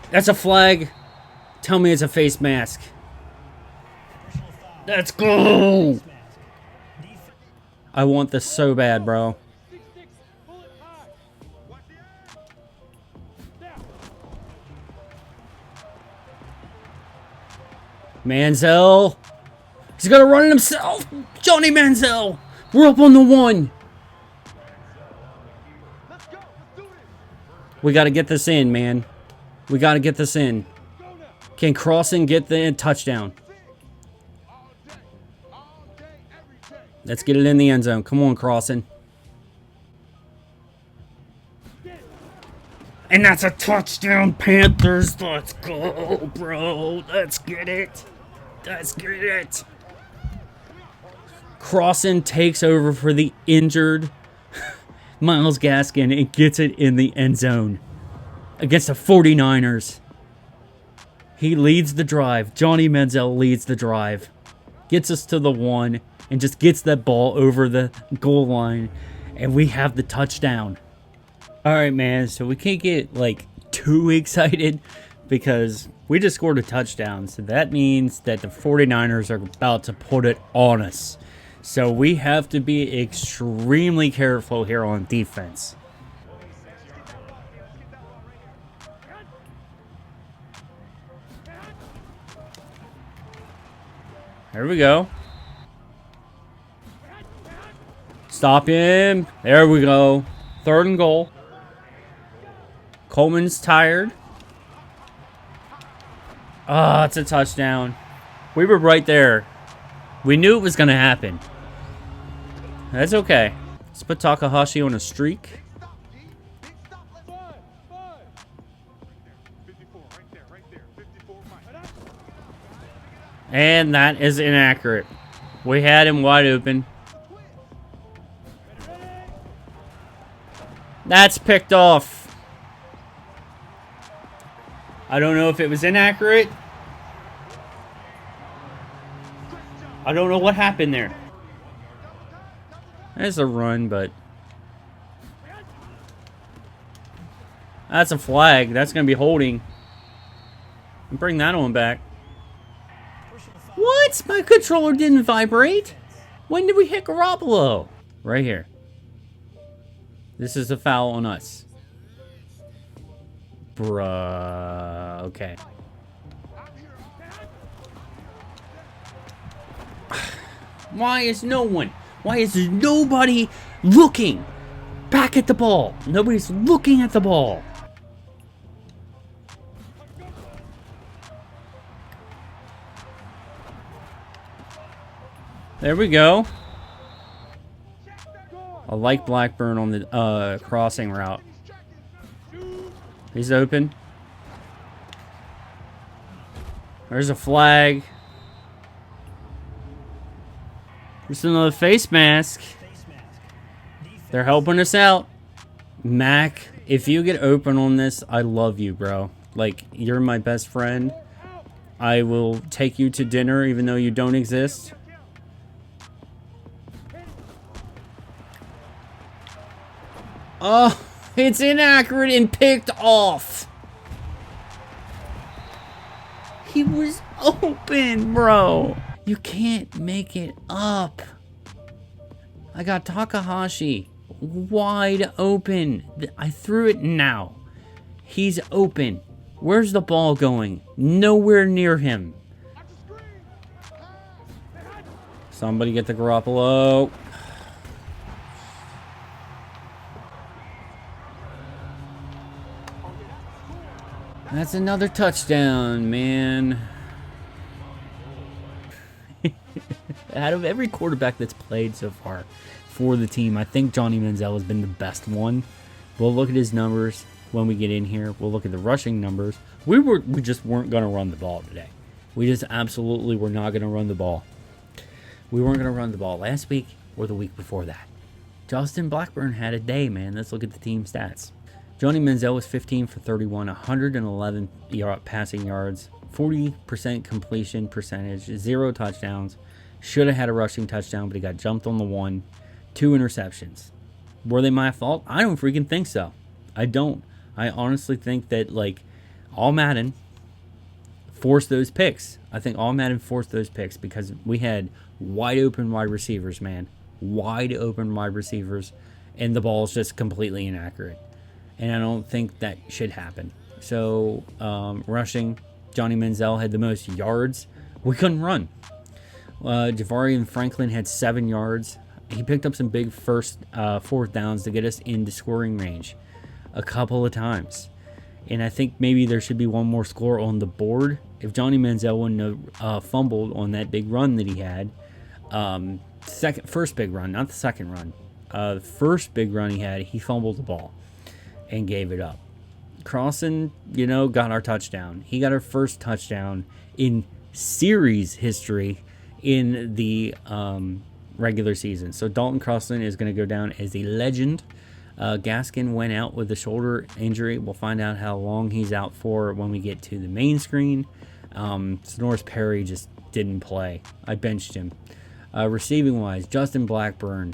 That's a flag. Tell me it's a face mask. Let's go! I want this so bad, bro. Manziel. He's gonna run it himself. Johnny Manziel. We're up on the 1. We gotta get this in, man. We gotta get this in. Can Crossen get the touchdown? Let's get it in the end zone. Come on, Crossen. And that's a touchdown, Panthers. Let's go, bro. Let's get it. Let's get it. Crossen takes over for the injured Myles Gaskin and gets it in the end zone against the 49ers. He leads the drive. Johnny Manziel leads the drive. Gets us to the 1 and just gets that ball over the goal line. And we have the touchdown. Alright, man. So we can't get, like, too excited because we just scored a touchdown. So that means that the 49ers are about to put it on us. So we have to be extremely careful here on defense. There we go. Stop him. There we go. 3rd and goal. Coleman's tired. Ah, it's a touchdown. We were right there. We knew it was going to happen. That's okay. Let's put Takahashi on a streak. And that is inaccurate. We had him wide open. That's picked off. I don't know if it was inaccurate. I don't know what happened there. There's a run, but that's a flag. That's going to be holding. Bring that one back. What? My controller didn't vibrate. When did we hit Garoppolo? Right here. This is a foul on us. Bruh. Okay. Why is nobody looking back at the ball? Nobody's looking at the ball. There we go. I like Blackburn on the crossing route. He's open. There's a flag. There's another face mask. They're helping us out. Mac, if you get open on this, I love you, bro. Like, you're my best friend. I will take you to dinner even though you don't exist. Oh, it's inaccurate and picked off. He was open, bro. You can't make it up. I got Takahashi wide open. I threw it now. He's open. Where's the ball going? Nowhere near him. Somebody get the Garoppolo. That's another touchdown, man. Out of every quarterback that's played so far for the team, I think Johnny Manziel has been the best one. We'll look at his numbers when we get in here. We'll look at the rushing numbers. We just weren't going to run the ball today. We just absolutely were not going to run the ball. We weren't going to run the ball last week or the week before that. Justin Blackburn had a day, man. Let's look at the team stats. Johnny Manziel was 15 for 31, 111 passing yards, 40% completion percentage, 0 touchdowns. Should have had a rushing touchdown, but he got jumped on the one. 2 interceptions. Were they my fault? I don't freaking think so. I don't. I honestly think that, like, all Madden forced those picks. I think all Madden forced those picks because we had wide open wide receivers, man. Wide open wide receivers, and the ball's just completely inaccurate. And I don't think that should happen. So, rushing, Johnny Manziel had the most yards. We couldn't run. Javarian Franklin had 7 yards. He picked up some big fourth downs to get us into scoring range a couple of times. And I think maybe there should be one more score on the board. If Johnny Manziel wouldn't have fumbled on that big run that he had, first big run, not the second run. The first big run he had, he fumbled the ball and gave it up. Crossan, got our touchdown. He got our first touchdown in series history in the regular season. So Dalton Crossan is going to go down as a legend. Gaskin went out with a shoulder injury. We'll find out how long he's out for when we get to the main screen. Sonoris Perry just didn't play. I benched him. Receiving-wise, Justin Blackburn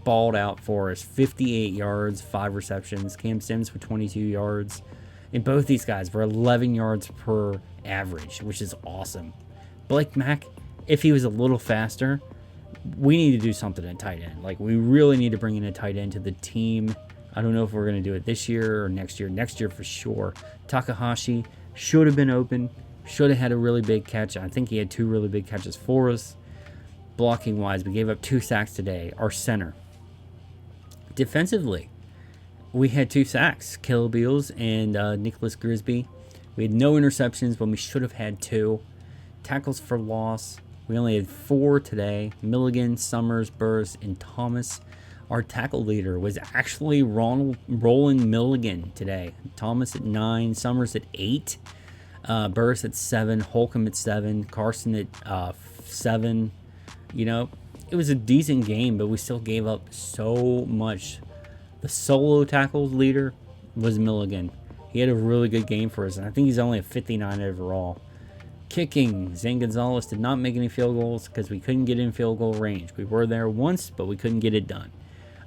balled out for us. 58 yards, 5 receptions. Cam Sims for 22 yards. And both these guys were 11 yards per average, which is awesome. Blake Mack, if he was a little faster, we need to do something at tight end. Like, we really need to bring in a tight end to the team. I don't know if we're going to do it this year or next year. Next year for sure. Takahashi should have been open. Should have had a really big catch. I think he had 2 really big catches for us. Blocking wise, we gave up 2 sacks today. Our center. Defensively, we had 2 sacks. Caleb Beals and Nicholas Grisby. We had no interceptions when we should have had 2. Tackles for loss. We only had 4 today. Milligan, Summers, Burris, and Thomas. Our tackle leader was actually Roland Milligan today. Thomas at 9, Summers at 8, Burris at 7, Holcomb at 7, Carson at 7. It was a decent game, but we still gave up so much. The solo tackles leader was Milligan. He had a really good game for us, and I think he's only a 59 overall. Kicking, Zane Gonzalez did not make any field goals because we couldn't get in field goal range. We were there once, but we couldn't get it done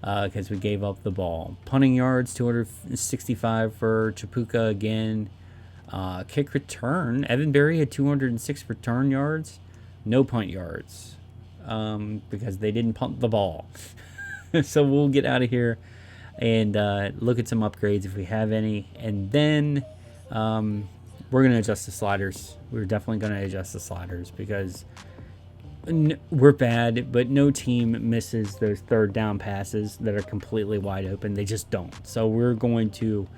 because we gave up the ball. Punting yards, 265 for Chapuka again. Kick return, Evan Berry had 206 return yards. No punt yards because they didn't punt the ball. So we'll get out of here and look at some upgrades if we have any. And then we're going to adjust the sliders. We're definitely going to adjust the sliders because we're bad, but no team misses those third down passes that are completely wide open. They just don't. So we're going to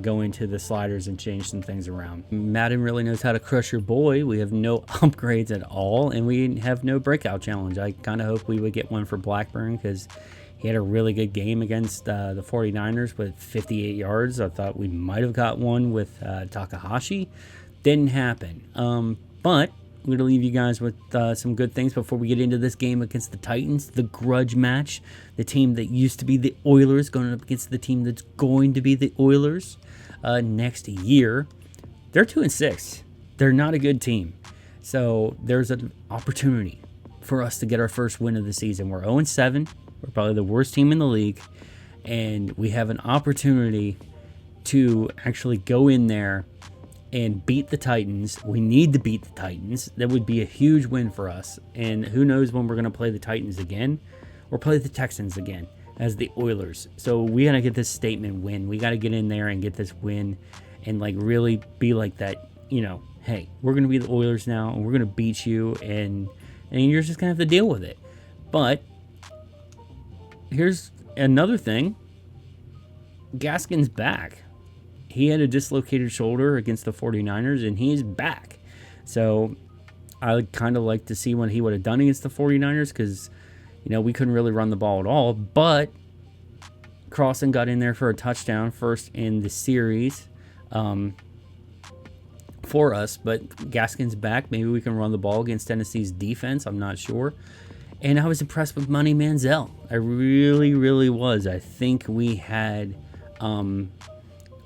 go into the sliders and change some things around. Madden really knows how to crush your boy. We have no upgrades at all, and we have no breakout challenge. I kind of hope we would get one for Blackburn because he had a really good game against the 49ers with 58 yards. I thought we might have got one with Takahashi. Didn't happen. But I'm going to leave you guys with some good things before we get into this game against the Titans, the grudge match. The team that used to be the Oilers going up against the team that's going to be the Oilers next year. They're 2-6. They're not a good team. So there's an opportunity for us to get our first win of the season. We're 0-7. We're probably the worst team in the league. And we have an opportunity to actually go in there and beat the Titans. We need to beat the Titans. That would be a huge win for us. And who knows when we're going to play the Titans again or play the Texans again as the Oilers. So we got to get this statement win. We got to get in there and get this win and really be like that, hey, we're going to be the Oilers now and we're going to beat you and you're just going to have to deal with it. But here's another thing. Gaskin's back. He had a dislocated shoulder against the 49ers, and he's back. So I would kind of like to see what he would have done against the 49ers because, we couldn't really run the ball at all. But Crossan got in there for a touchdown first in the series. for us, but Gaskin's back. Maybe we can run the ball against Tennessee's defense. I'm not sure. And I was impressed with Money Manziel. I really, really was. I think we had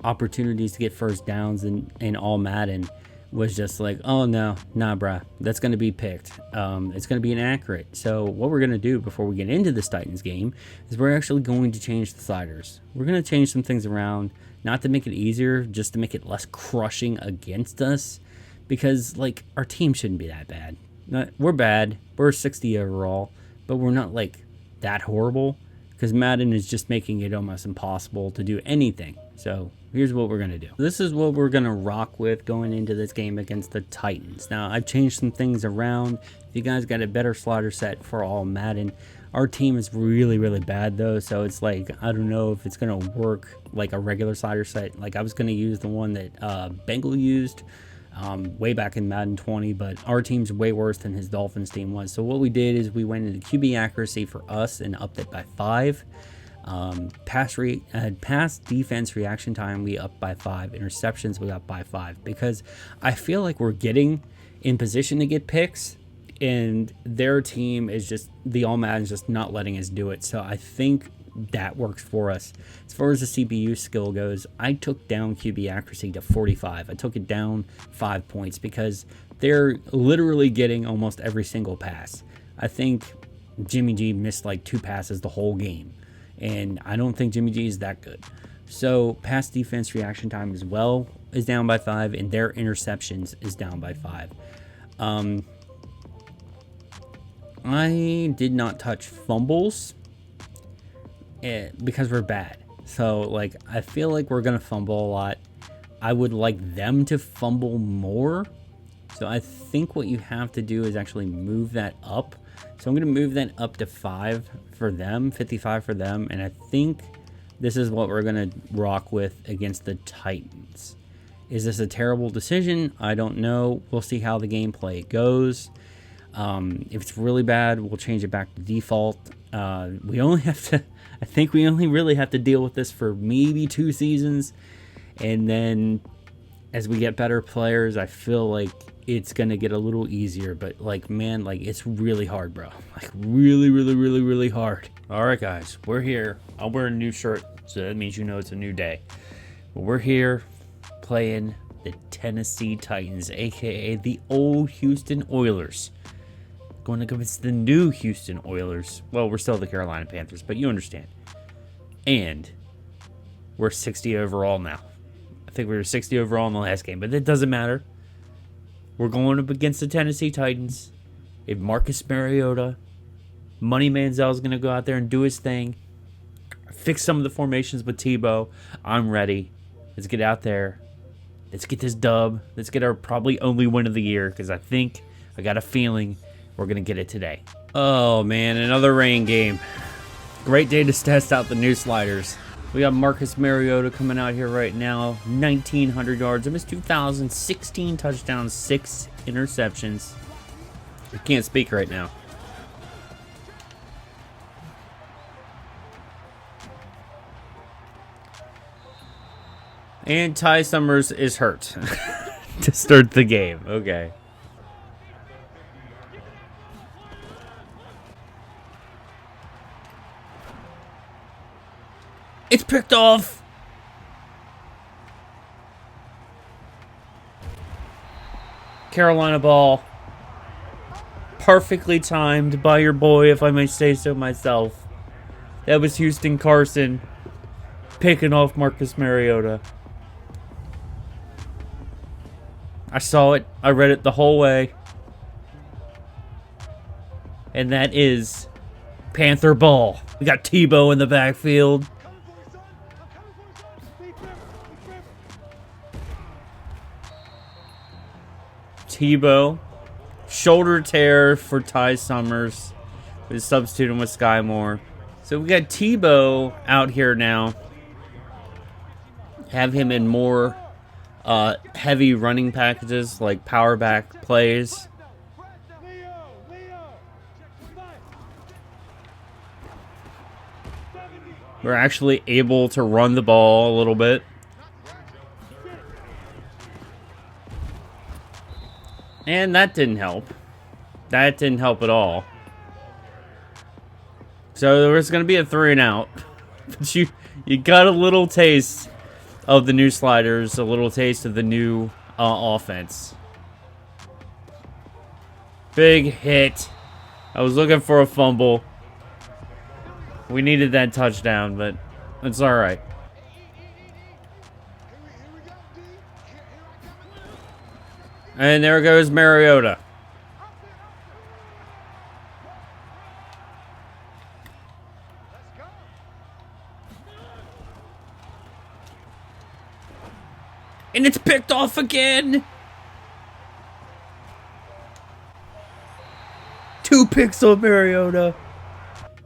opportunities to get first downs in all Madden. Was just like, oh no, nah, bruh, that's going to be picked. It's going to be inaccurate. So what we're going to do before we get into this Titans game is we're actually going to change the sliders. We're going to change some things around, not to make it easier, just to make it less crushing against us, because like our team shouldn't be that bad. We're bad. We're 60 overall, but we're not like that horrible, because Madden is just making it almost impossible to do anything. So here's what we're going to do. This is what we're going to rock with going into this game against the Titans. Now, I've changed some things around. If you guys got a better slider set for all Madden, our team is really, really bad though. So it's like, I don't know if it's going to work like a regular slider set. Like I was going to use the one that Bengal used way back in Madden 20, but our team's way worse than his Dolphins team was. So what we did is we went into QB accuracy for us and upped it by 5. Pass defense reaction time we upped by 5. Interceptions we upped by 5, because I feel like we're getting in position to get picks, and their team is just, the All Madden's just not letting us do it. So I think that works for us. As far as the CPU skill goes, I took down QB accuracy to 45. I took it down 5 points because they're literally getting almost every single pass. I think Jimmy G missed like 2 passes the whole game, and I don't think Jimmy G is that good. So pass defense reaction time as well is down by 5, and their interceptions is down by 5. I did not touch fumbles because we're bad. So like I feel like we're gonna fumble a lot. I would like them to fumble more. So I think what you have to do is actually move that up. So I'm gonna move that up to 5 for them, 55 for them, and I think this is what we're gonna rock with against the Titans. Is this a terrible decision? I don't know. We'll see how the gameplay goes. If it's really bad, we'll change it back to default. We only have to, I think we only really have to deal with this for maybe 2 seasons. And then as we get better players, I feel like it's going to get a little easier. But like, man, like it's really hard, bro. Like really, really, really, really hard. All right, guys, we're here. I'll wear a new shirt, so that means you know it's a new day. But we're here playing the Tennessee Titans, aka the old Houston Oilers. Going against the new Houston Oilers. Well, we're still the Carolina Panthers, but you understand. And we're 60 overall now. I think we were 60 overall in the last game, but that doesn't matter. We're going up against the Tennessee Titans. If Marcus Mariota, Money Manziel is going to go out there and do his thing. Fix some of the formations with Tebow. I'm ready. Let's get out there. Let's get this dub. Let's get our probably only win of the year, because I got a feeling we're going to get it today. Oh, man, another rain game. Great day to test out the new sliders. We got Marcus Mariota coming out here right now. 1,900 yards. Almost 2,016 touchdowns, 6 interceptions. I can't speak right now. And Ty Summers is hurt to start the game. Okay. It's picked off. Carolina ball. Perfectly timed by your boy, if I may say so myself. That was Houston Carson picking off Marcus Mariota. I saw it. I read it the whole way. And that is Panther ball. We got Tebow in the backfield. Tebow. Shoulder tear for Ty Summers. He's substituting with Sky Moore. So we got Tebow out here now. Have him in more heavy running packages, like power back plays. We're actually able to run the ball a little bit. And that didn't help. That didn't help at all. So there was going to be a 3 and out. But you got a little taste of the new sliders, a little taste of the new offense. Big hit. I was looking for a fumble. We needed that touchdown, but it's all right. And there goes Mariota. And it's picked off again. 2 picks on Mariota.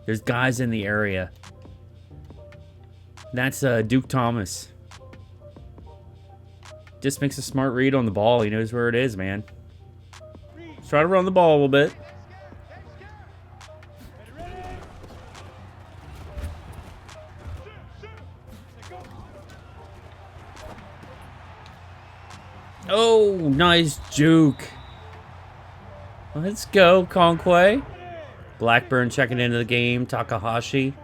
There's guys in the area. That's Duke Thomas. Just makes a smart read on the ball. He knows where it is, man. Let's try to run the ball a little bit. Oh, nice juke. Let's go, Conquay. Blackburn checking into the game. Takahashi.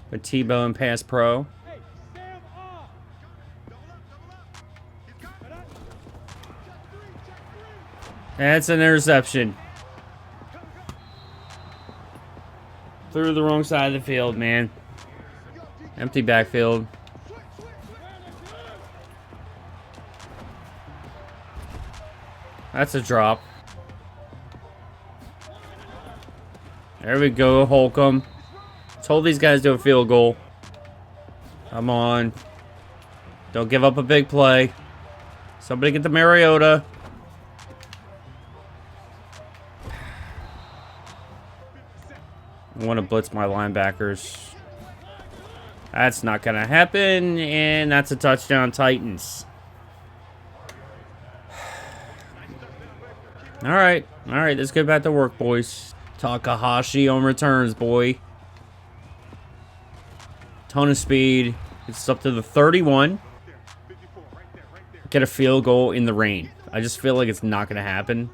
With Tebow and pass pro. That's an interception. Through the wrong side of the field, man. Empty backfield. That's a drop. There we go, Holcomb. Told these guys to a field goal. Come on. Don't give up a big play. Somebody get the Mariota. I want to blitz my linebackers. That's not going to happen. And that's a touchdown, Titans. All right. Let's get back to work, boys. Takahashi on returns, boy. Ton of speed. It's up to the 31. Get a field goal in the rain. I just feel like it's not going to happen.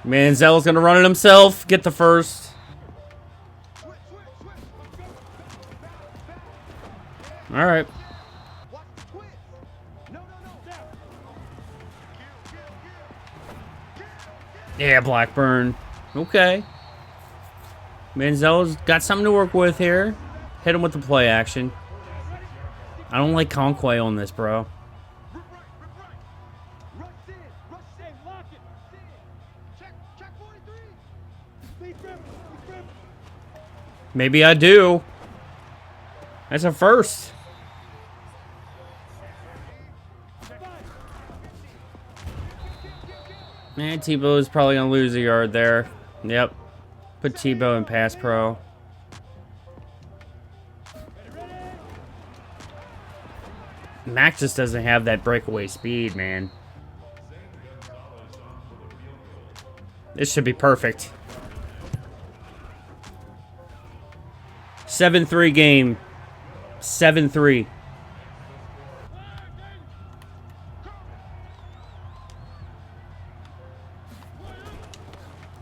Manziel's going to run it himself. Get the first. All right. Yeah, Blackburn. Okay. Manziel's got something to work with here. Hit him with the play action. I don't like Conquay on this, bro. Maybe I do. That's a first. Man, Tebow is probably going to lose a yard there. Yep. Put Tebow in pass pro. Mac just doesn't have that breakaway speed, man. This should be perfect. 7-3 game. 7-3.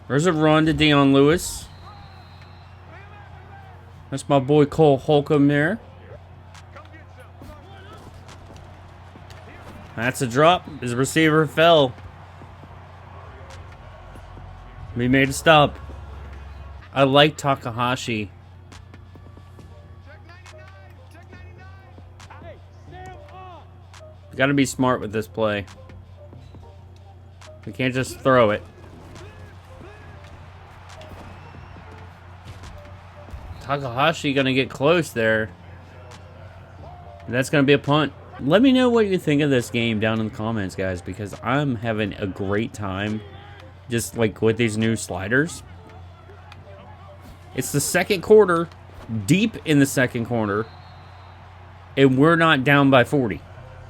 There's a run to Dion Lewis. That's my boy Cole Holcomb there. That's a drop. His receiver fell. We made a stop. I like Takahashi. Got to be smart with this play. We can't just throw it. Takahashi gonna get close there. That's gonna be a punt. Let me know what you think of this game down in the comments, guys, because I'm having a great time just like with these new sliders. It's the second quarter, deep in the second quarter, and we're not down by 40.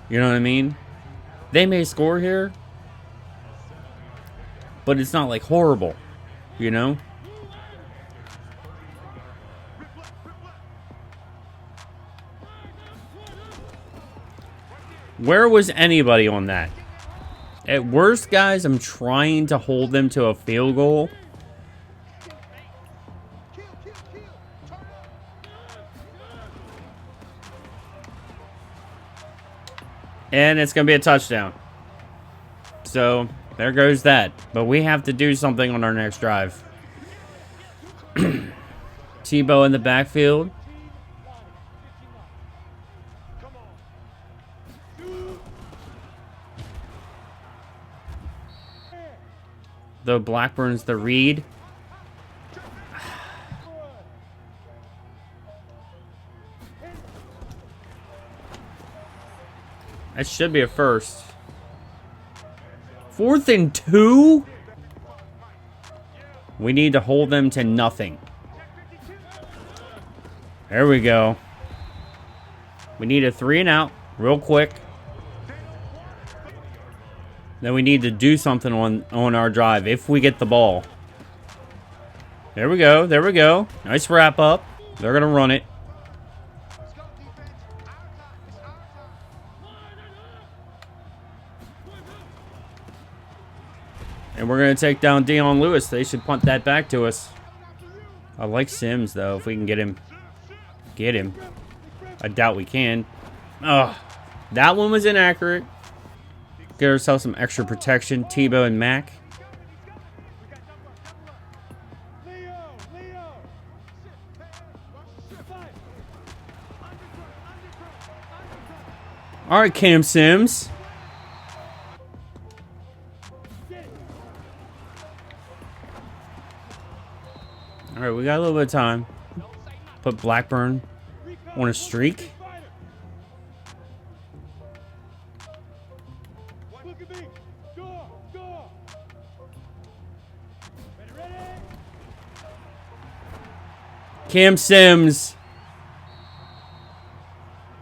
You know what I mean? They may score here, but it's not like horrible, you know? Where was anybody on that? At worst, guys, I'm trying to hold them to a field goal. And it's going to be a touchdown. So, there goes that. But we have to do something on our next drive. Tebow in the backfield. Though Blackburn's the read. That should be a first. 4th and 2? We need to hold them to nothing. There we go. We need a 3 and out real quick. Then we need to do something on our drive if we get the ball. There we go. There we go. Nice wrap up. They're going to run it. And we're going to take down Dion Lewis. They should punt that back to us. I like Sims, though, if we can get him. Get him. I doubt we can. Ugh. That one was inaccurate. Get ourselves some extra protection. Tebow and Mac. All right, Cam Sims. All right, we got a little bit of time. Put Blackburn on a streak. Cam Sims.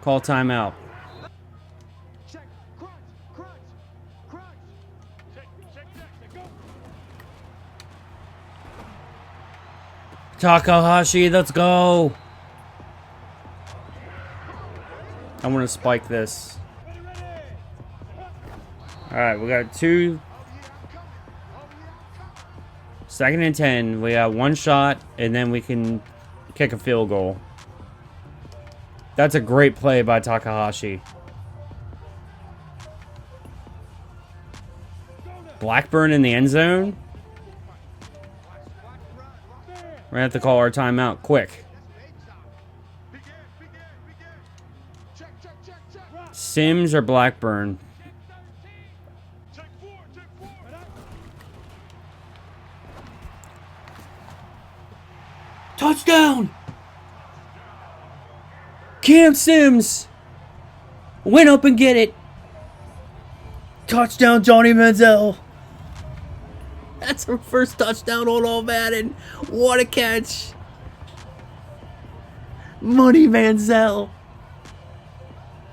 Call timeout. Takahashi, let's go. I want to spike this. Alright, we got 2. 2nd and 10. We got 1 shot, and then we can kick a field goal. That's a great play by Takahashi. Blackburn in the end zone. We're going to have to call our timeout quick. Sims or Blackburn? Touchdown! Cam Sims! Went up and get it! Touchdown, Johnny Manziel! That's our first touchdown on all Madden. What a catch. Money Manziel.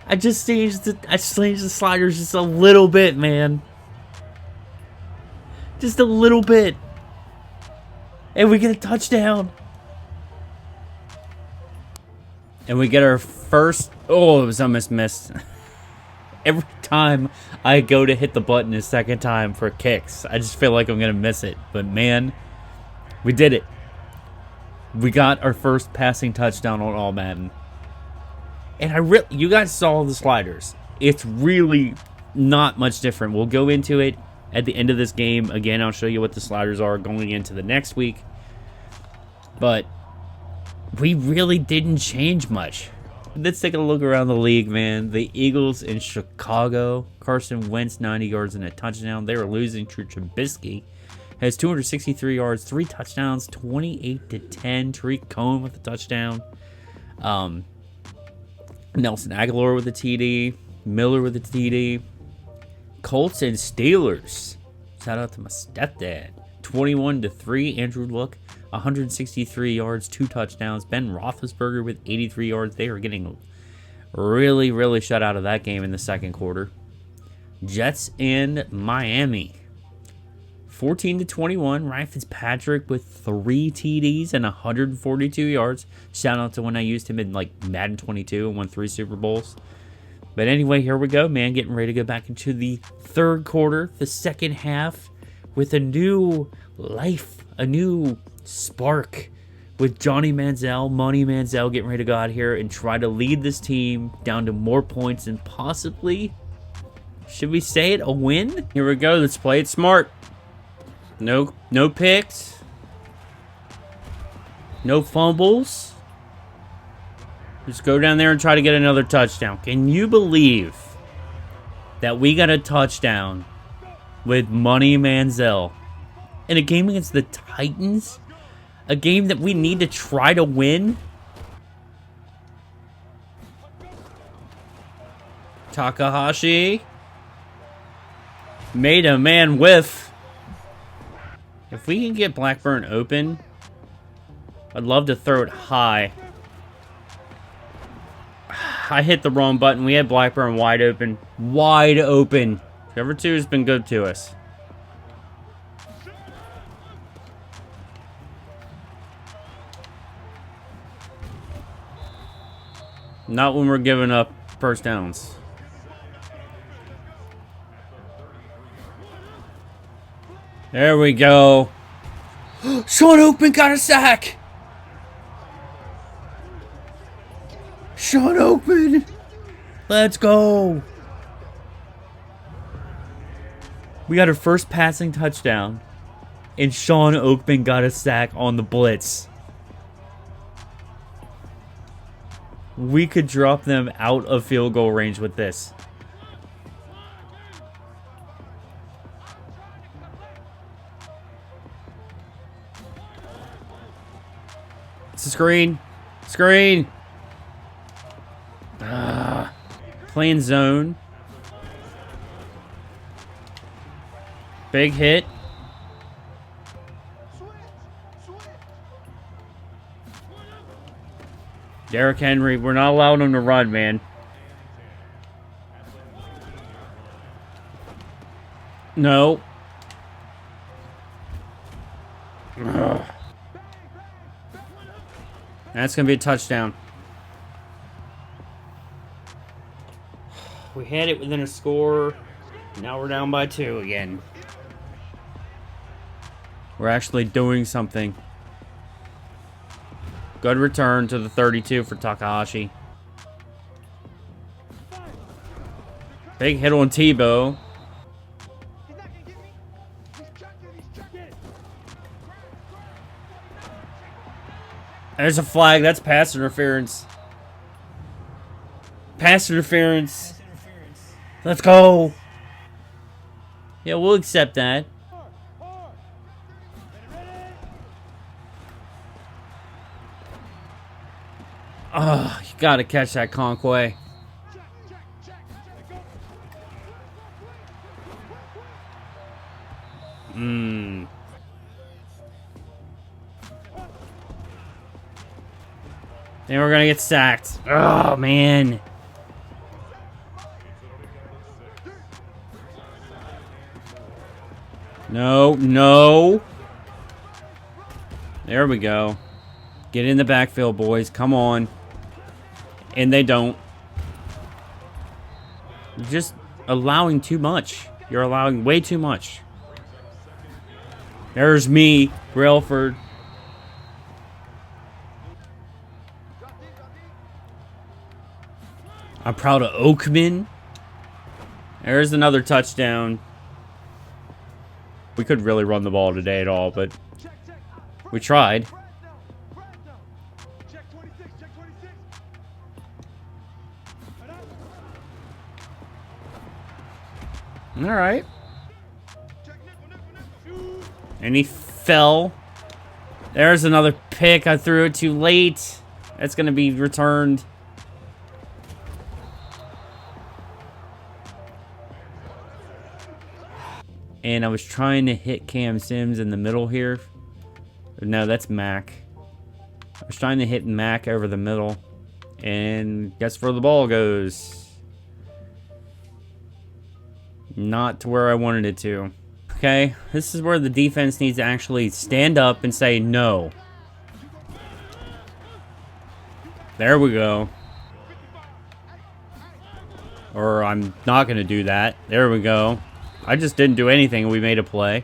I just changed the sliders just a little bit, man. Just a little bit. And we get a touchdown. And we get our first... Oh, it was almost missed. Every time I go to hit the button a second time for kicks, I just feel like I'm going to miss it. But man, we did it. We got our first passing touchdown on all Madden. And you guys saw the sliders. It's really not much different. We'll go into it at the end of this game. Again, I'll show you what the sliders are going into the next week. But we really didn't change much. Let's take a look around the league, man. The Eagles in Chicago. Carson Wentz, 90 yards and a touchdown. They were losing to Trubisky. Has 263 yards, 3 touchdowns, 28-10. Tariq Cohen with a touchdown. Nelson Aguilar with a TD. Miller with a TD. Colts and Steelers. Shout out to my stepdad. 21-3. Andrew Luck, 163 yards, 2 touchdowns. Ben Roethlisberger with 83 yards. They were getting really, really shut out of that game in the second quarter. Jets and Miami. 14-21. Ryan Fitzpatrick with 3 TDs and 142 yards. Shout out to when I used him in like Madden 22 and won 3 Super Bowls. But anyway, here we go, man. Getting ready to go back into the third quarter, the second half, with a new life, a new spark. With Johnny Manziel, Money Manziel getting ready to go out here and try to lead this team down to more points and possibly, should we say it, a win? Here we go. Let's play it smart. No picks. No fumbles. Just go down there and try to get another touchdown. Can you believe that we got a touchdown with Money Manziel in a game against the Titans? A game that we need to try to win? Takahashi made a man whiff. If we can get Blackburn open, I'd love to throw it high. I hit the wrong button. We had Blackburn wide open. Wide open. Cover 2 has been good to us. Not when we're giving up first downs. There we go. Sean Oakman got a sack. Sean Oakman. Let's go. We got our first passing touchdown. And Sean Oakman got a sack on the blitz. We could drop them out of field goal range with this. It's a screen. Screen. Playing zone. Big hit. Derrick Henry, we're not allowing him to run, man. No. Ugh. That's going to be a touchdown. We had it within a score. Now we're down by 2 again. We're actually doing something. Good return to the 32 for Takahashi. Big hit on Tebow. There's a flag. That's pass interference. Pass interference. Let's go. Yeah, we'll accept that. Oh, you gotta catch that Conquay. And we're gonna get sacked. Oh, man. No, no. There we go. Get in the backfield, boys. Come on. And they don't. You're just allowing too much. You're allowing way too much. There's me, Brailford. I'm proud of Oakman. There's another touchdown. We could really run the ball today at all, but we tried. All right. And he fell. There's another pick. I threw it too late. That's going to be returned. And I was trying to hit Cam Sims in the middle here. No, that's Mac. I was trying to hit Mac over the middle. And guess where the ball goes? Not to where I wanted it to. Okay, this is where the defense needs to actually stand up and say no. There we go. Or I'm not going to do that. There we go. I just didn't do anything and we made a play.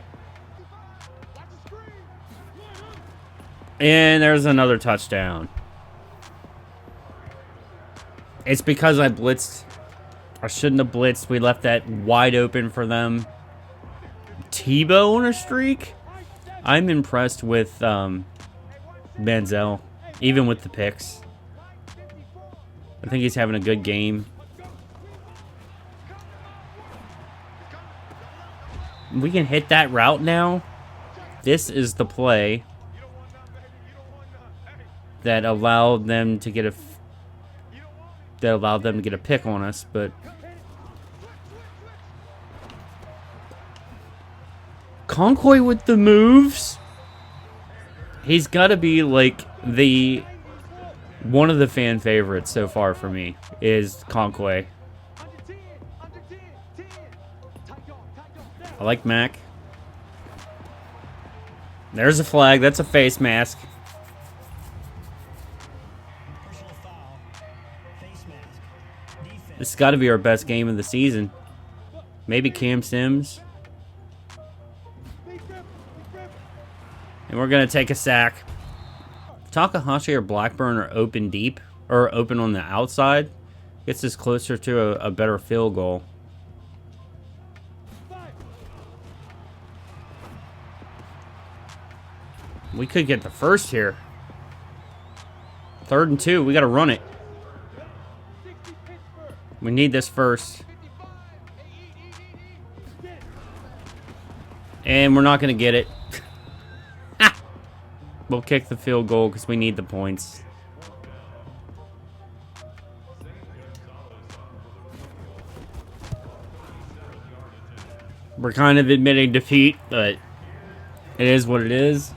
And there's another touchdown. It's because I blitzed. I shouldn't have blitzed. We left that wide open for them. Tebow on a streak? I'm impressed with Manziel, even with the picks. I think he's having a good game. We can hit that route now. This is the play that allowed them to get a pick on us, but Concoy with the moves. He's got to be like one of the fan favorites so far for me is Concoy. I like Mac. There's a flag. That's a face mask. This has got to be our best game of the season. Maybe Cam Sims. And we're going to take a sack. Takahashi or Blackburn are open deep, or open on the outside. Gets us closer to a better field goal. We could get the first here. 3rd and 2. We got to run it. We need this first. And we're not going to get it. We'll kick the field goal because we need the points. We're kind of admitting defeat, but it is what it is.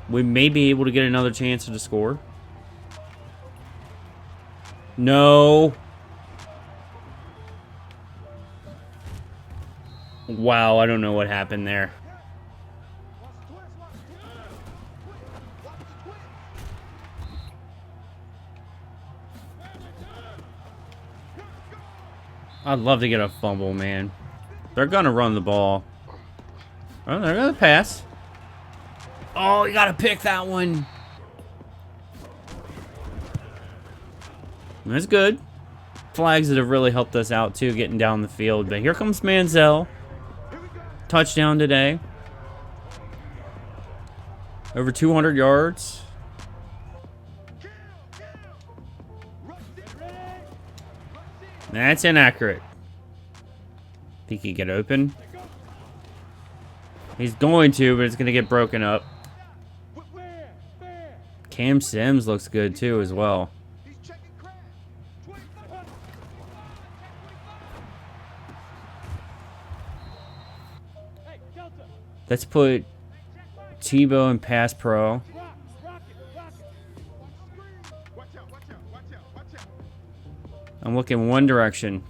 We may be able to get another chance to score. No. Wow, I don't know what happened there. I'd love to get a fumble, man. They're going to run the ball. Oh, they're going to pass. Oh, you got to pick that one. That's good. Flags that have really helped us out, too, getting down the field. But here comes Manziel. Touchdown today. Over 200 yards. That's inaccurate. Think he get open? He's going to, but it's going to get broken up. Cam Sims looks good too as well. Let's put Tebow in pass pro. I'm looking one direction.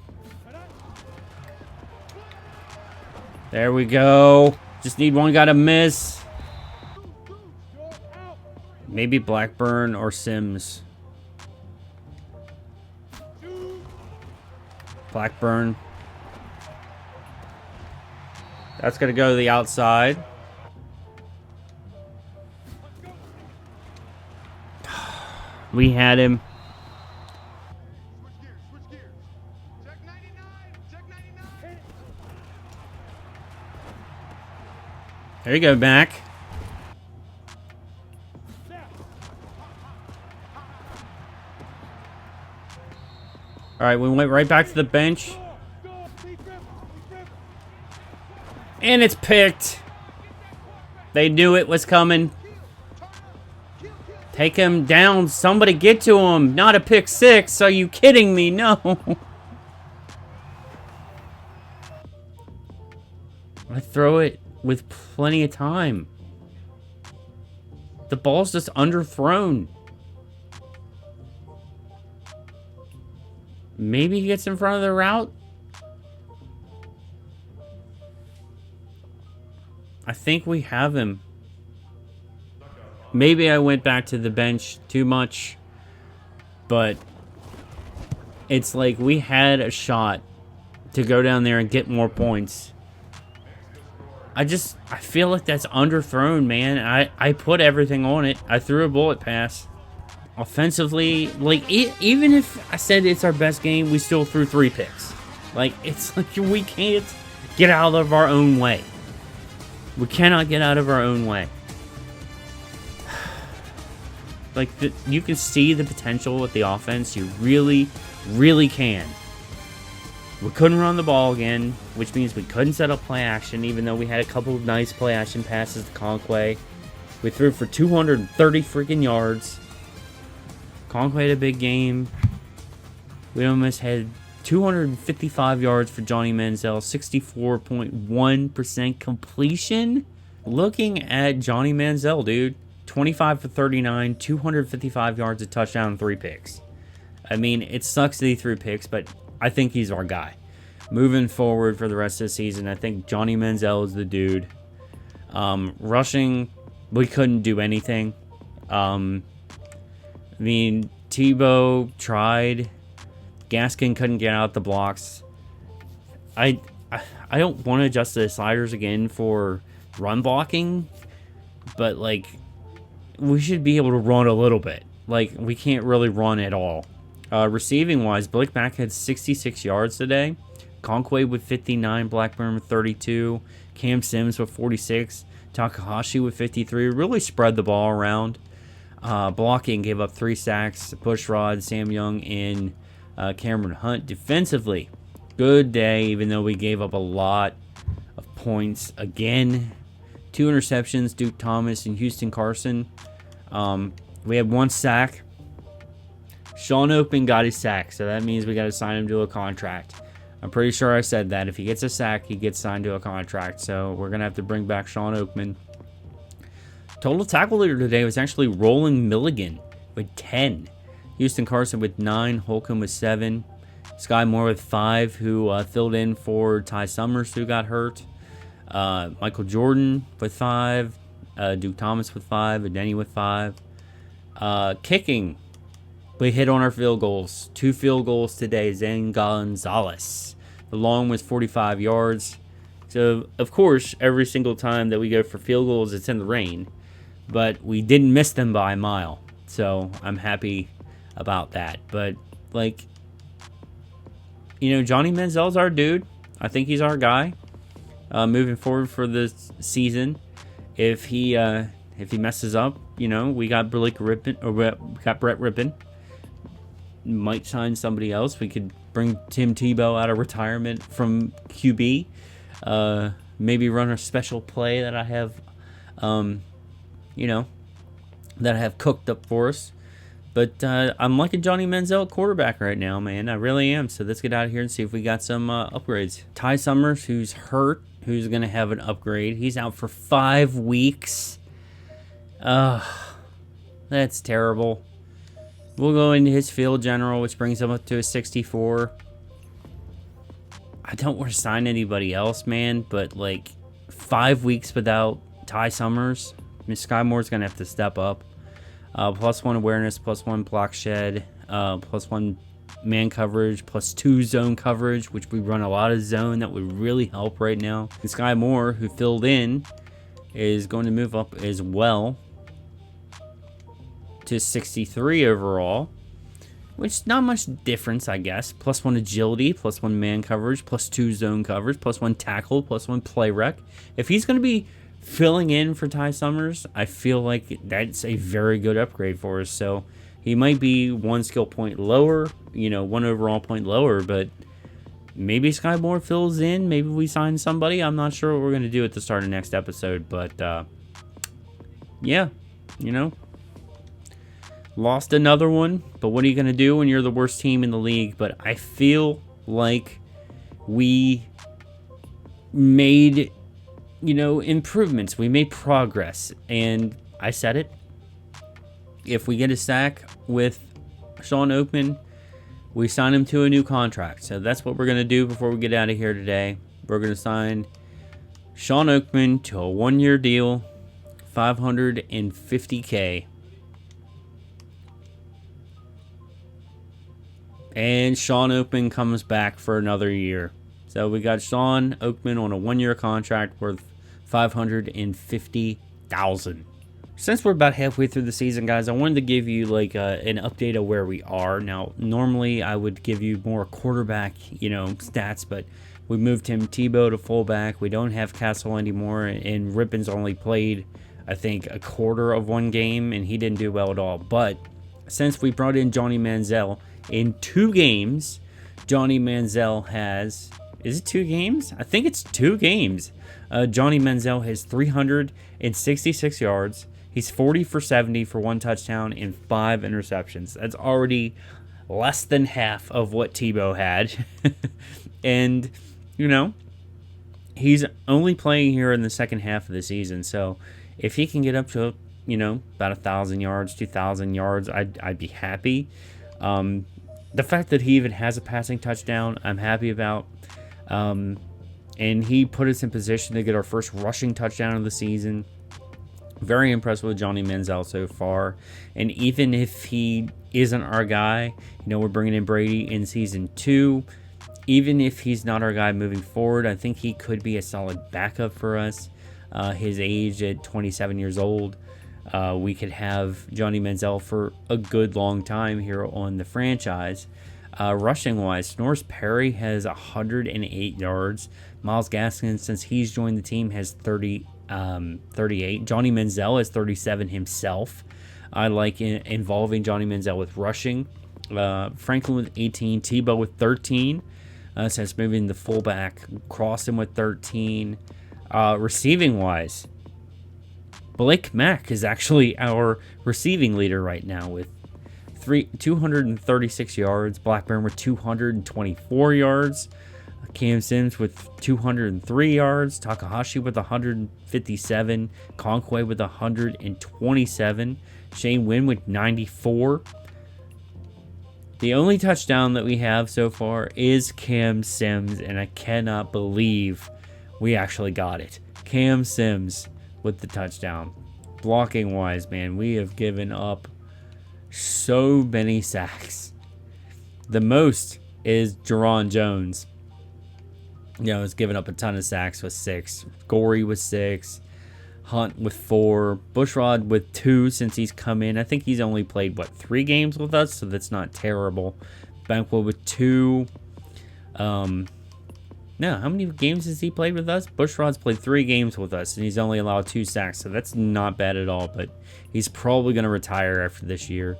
There we go. Just need one guy to miss. Maybe Blackburn or Sims. Blackburn. That's going to go to the outside. We had him. There you go, Mac. All right, we went right back to the bench. And it's picked. They knew it was coming. Take him down. Somebody get to him. Not a pick six. Are you kidding me? No. I throw it with plenty of time. The ball's just underthrown. Maybe he gets in front of the route. I think we have him. Maybe I went back to the bench too much, but It's like we had a shot to go down there and get more points. I feel like that's underthrown, man. I put everything on it. I threw a bullet pass. Offensively, like, even if I said it's our best game, we still threw 3 picks. Like, it's like we can't get out of our own way. We cannot get out of our own way. Like, you can see the potential with the offense. You really, really can. We couldn't run the ball again, which means we couldn't set up play action, even though we had a couple of nice play action passes to Conquay. We threw for 230 freaking yards. Conquay had a big game. We almost had 255 yards for Johnny Manziel, 64.1% completion. Looking at Johnny Manziel, dude, 25 for 39, 255 yards, a touchdown, 3 picks. I mean, it sucks that he threw picks, but I think he's our guy. Moving forward for the rest of the season, I think Johnny Manziel is the dude. Rushing, we couldn't do anything. I mean, Tebow tried. Gaskin couldn't get out the blocks. I don't want to adjust the sliders again for run blocking, but, like, we should be able to run a little bit. Like, we can't really run at all. Receiving-wise, Blake Mack had 66 yards today. Conquay with 59, Blackburn with 32, Cam Sims with 46, Takahashi with 53. Really spread the ball around. Blocking, gave up 3 sacks. Bushrod, Sam Young, and Cameron Hunt. Defensively, good day, even though we gave up a lot of points. Again, 2 interceptions, Duke Thomas and Houston Carson. We had 1 sack. Sean Oakman got his sack, so that means we got to sign him to a contract. I'm pretty sure I said that. If he gets a sack, he gets signed to a contract. So we're going to have to bring back Sean Oakman. Total tackle leader today was actually Roland Milligan with 10. Houston Carson with 9. Holcomb with 7. Sky Moore with 5, who filled in for Ty Summers, who got hurt. Michael Jordan with 5. Duke Thomas with 5. Adeni with 5. Kicking. We hit on our field goals. 2 field goals today. Zane Gonzalez. The long was 45 yards. So, of course, every single time that we go for field goals, it's in the rain. But we didn't miss them by a mile. So, I'm happy about that. But, like, you know, Johnny Manziel's our dude. I think he's our guy. Moving forward for this season. If he messes up, you know, we got Brett Rippon. Might sign somebody else. We could bring Tim Tebow out of retirement from QB. Maybe run a special play that I have, that I have cooked up for us. But I'm liking Johnny Manziel at quarterback right now, man. I really am. So let's get out of here and see if we got some upgrades. Ty Summers, who's hurt, who's going to have an upgrade. He's out for 5 weeks. That's terrible. We'll go into his field general, which brings him up to a 64. I don't want to sign anybody else, man, but, like, 5 weeks without Ty Summers, Miss Sky Moore's going to have to step up. +1 awareness, +1 block shed, +1 man coverage, +2 zone coverage, which we run a lot of zone. That would really help right now. And Sky Moore, who filled in, is going to move up as well to 63 overall, which not much difference, I guess. +1 agility, +1 man coverage, +2 zone coverage, +1 tackle, +1 play rec. If he's going to be filling in for Ty Summers, I feel like that's a very good upgrade for us. So he might be 1 skill point lower, 1 overall point lower, but maybe Sky Moore fills in. Maybe we sign somebody. I'm not sure what we're going to do at the start of next episode, but yeah, lost another one, but what are you going to do when you're the worst team in the league? But I feel like we made, improvements. We made progress, and I said it. If we get a sack with Sean Oakman, we sign him to a new contract. So that's what we're going to do before we get out of here today. We're going to sign Sean Oakman to a 1-year deal, $550K. And Sean Oakman comes back for another year. So we got Sean Oakman on a 1-year contract worth $550,000. Since we're about halfway through the season, guys, I wanted to give you like an update of where we are. Now, normally I would give you more quarterback, stats, but we moved him Tebow to fullback. We don't have Castle anymore, and Rippon's only played, I think, a quarter of one game, and he didn't do well at all. But since we brought in Johnny Manziel in 2 games, Johnny Manziel has... Is it 2 games? I think it's 2 games. Johnny Manziel has 366 yards. He's 40 for 70 for 1 touchdown and 5 interceptions. That's already less than half of what Tebow had. And, he's only playing here in the second half of the season. So if he can get up to, about 1,000 yards, 2,000 yards, I'd be happy. The fact that he even has a passing touchdown, I'm happy about. And he put us in position to get our first rushing touchdown of the season. Very impressed with Johnny Manziel so far. And even if he isn't our guy, we're bringing in Brady in season 2. Even if he's not our guy moving forward, I think he could be a solid backup for us. His age at 27 years old, we could have Johnny Manziel for a good long time here on the franchise. Rushing-wise, Snorris Perry has 108 yards. Myles Gaskin, since he's joined the team, has 38. Johnny Manziel has 37 himself. I like involving Johnny Manziel with rushing. Franklin with 18. Tebow with 13. Since moving the fullback. Crossan with 13. Receiving-wise, Blake Mack is actually our receiving leader right now with 236 yards. Blackburn with 224 yards. Cam Sims with 203 yards. Takahashi with 157. Conquay with 127. Shane Wynn with 94. The only touchdown that we have so far is Cam Sims, and I cannot believe we actually got it. Cam Sims with the touchdown. Blocking wise, man, we have given up so many sacks. The most is Jerron Jones. Has given up a ton of sacks with 6. Gorey with 6. Hunt with 4. Bushrod with 2 since he's come in. I think he's only played, 3 games with us, so that's not terrible. Banquo with 2. How many games has he played with us? Bushrod's played 3 games with us, and he's only allowed 2 sacks, so that's not bad at all, but he's probably going to retire after this year.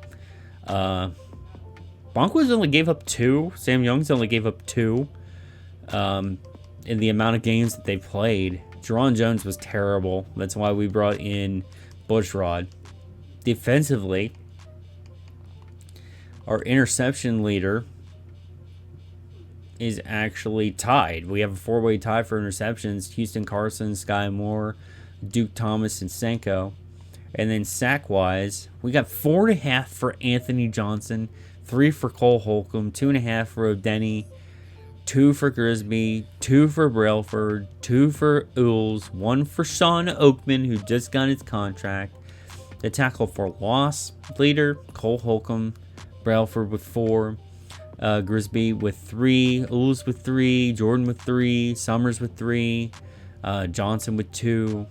Banquo's only gave up 2. Sam Young's only gave up 2. In the amount of games that they've played. Jerron Jones was terrible. That's why we brought in Bushrod. Defensively, our interception leader is actually tied. We have a 4-way tie for interceptions. Houston Carson, Sky Moore, Duke Thomas, and Senko. And then sack-wise, we got 4.5 for Anthony Johnson, 3 for Cole Holcomb, 2.5 for O'Denny, 2 for Grisby, 2 for Brailford, 2 for Ools, 1 for Sean Oakman, who just got his contract. The tackle for loss leader, Cole Holcomb, Brailford with 4, Grisby with 3, Ools with 3, Jordan with 3, Summers with 3, Johnson with 2,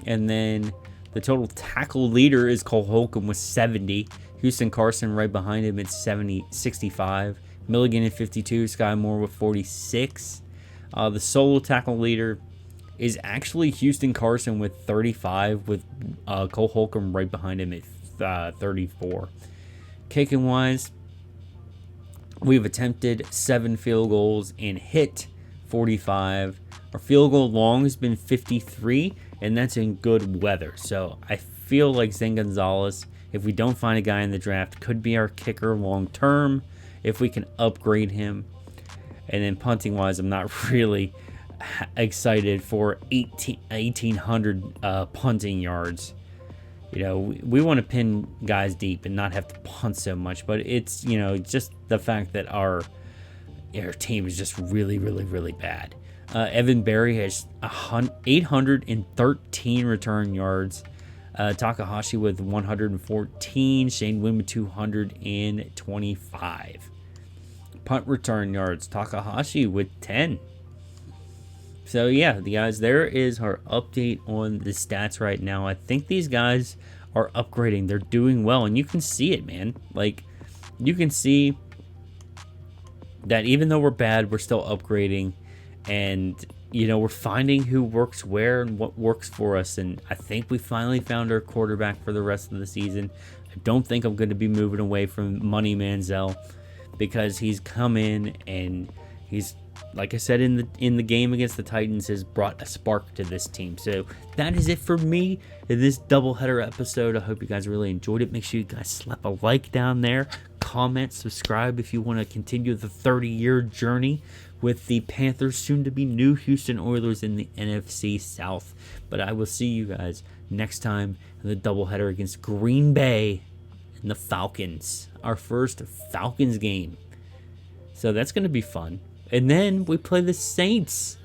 And then the total tackle leader is Cole Holcomb with 70. Houston Carson right behind him at 65. Milligan at 52, Sky Moore with 46. The solo tackle leader is actually Houston Carson with 35, with Cole Holcomb right behind him at 34. Kicking wise, we've attempted 7 field goals and hit 45. Our field goal long has been 53, and that's in good weather. So I feel like Zane Gonzalez, if we don't find a guy in the draft, could be our kicker long term. If we can upgrade him. And then punting wise, I'm not really excited for 1,800 punting yards. We want to pin guys deep and not have to punt so much, but it's just the fact that our team is just really, really, really bad. Evan Berry has 813 return yards. Takahashi with 114. Shane Wynn with 225. Punt return yards, Takahashi with 10. So yeah, the guys, there is our update on the stats right now. I think these guys are upgrading. They're doing well, and you can see it, man. Like, you can see that even though we're bad, we're still upgrading, and we're finding who works where and what works for us. And I think we finally found our quarterback for the rest of the season. I don't think I'm going to be moving away from Money Manziel, because he's come in and he's, like I said in the game against the Titans, has brought a spark to this team. So that is it for me in this doubleheader episode. I hope you guys really enjoyed it. Make sure you guys slap a like down there, comment, subscribe if you want to continue the 30-year journey with the Panthers, soon to be new Houston Oilers in the NFC South. But I will see you guys next time in the doubleheader against Green Bay and the Falcons. Our first Falcons game. So that's going to be fun. And then we play the Saints.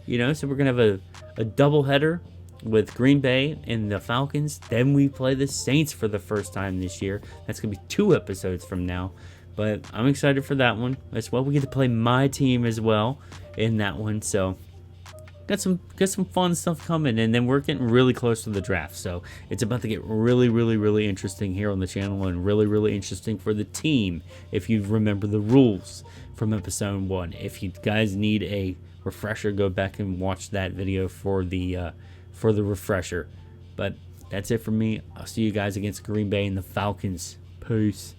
So we're going to have a doubleheader with Green Bay and the Falcons. Then we play the Saints for the first time this year. That's going to be 2 episodes from now. But I'm excited for that one as well. We get to play my team as well in that one. So got some fun stuff coming. And then we're getting really close to the draft. So it's about to get really, really, really interesting here on the channel, and really, really interesting for the team if you remember the rules from episode 1. If you guys need a refresher, go back and watch that video for the refresher. But that's it for me. I'll see you guys against Green Bay and the Falcons. Peace.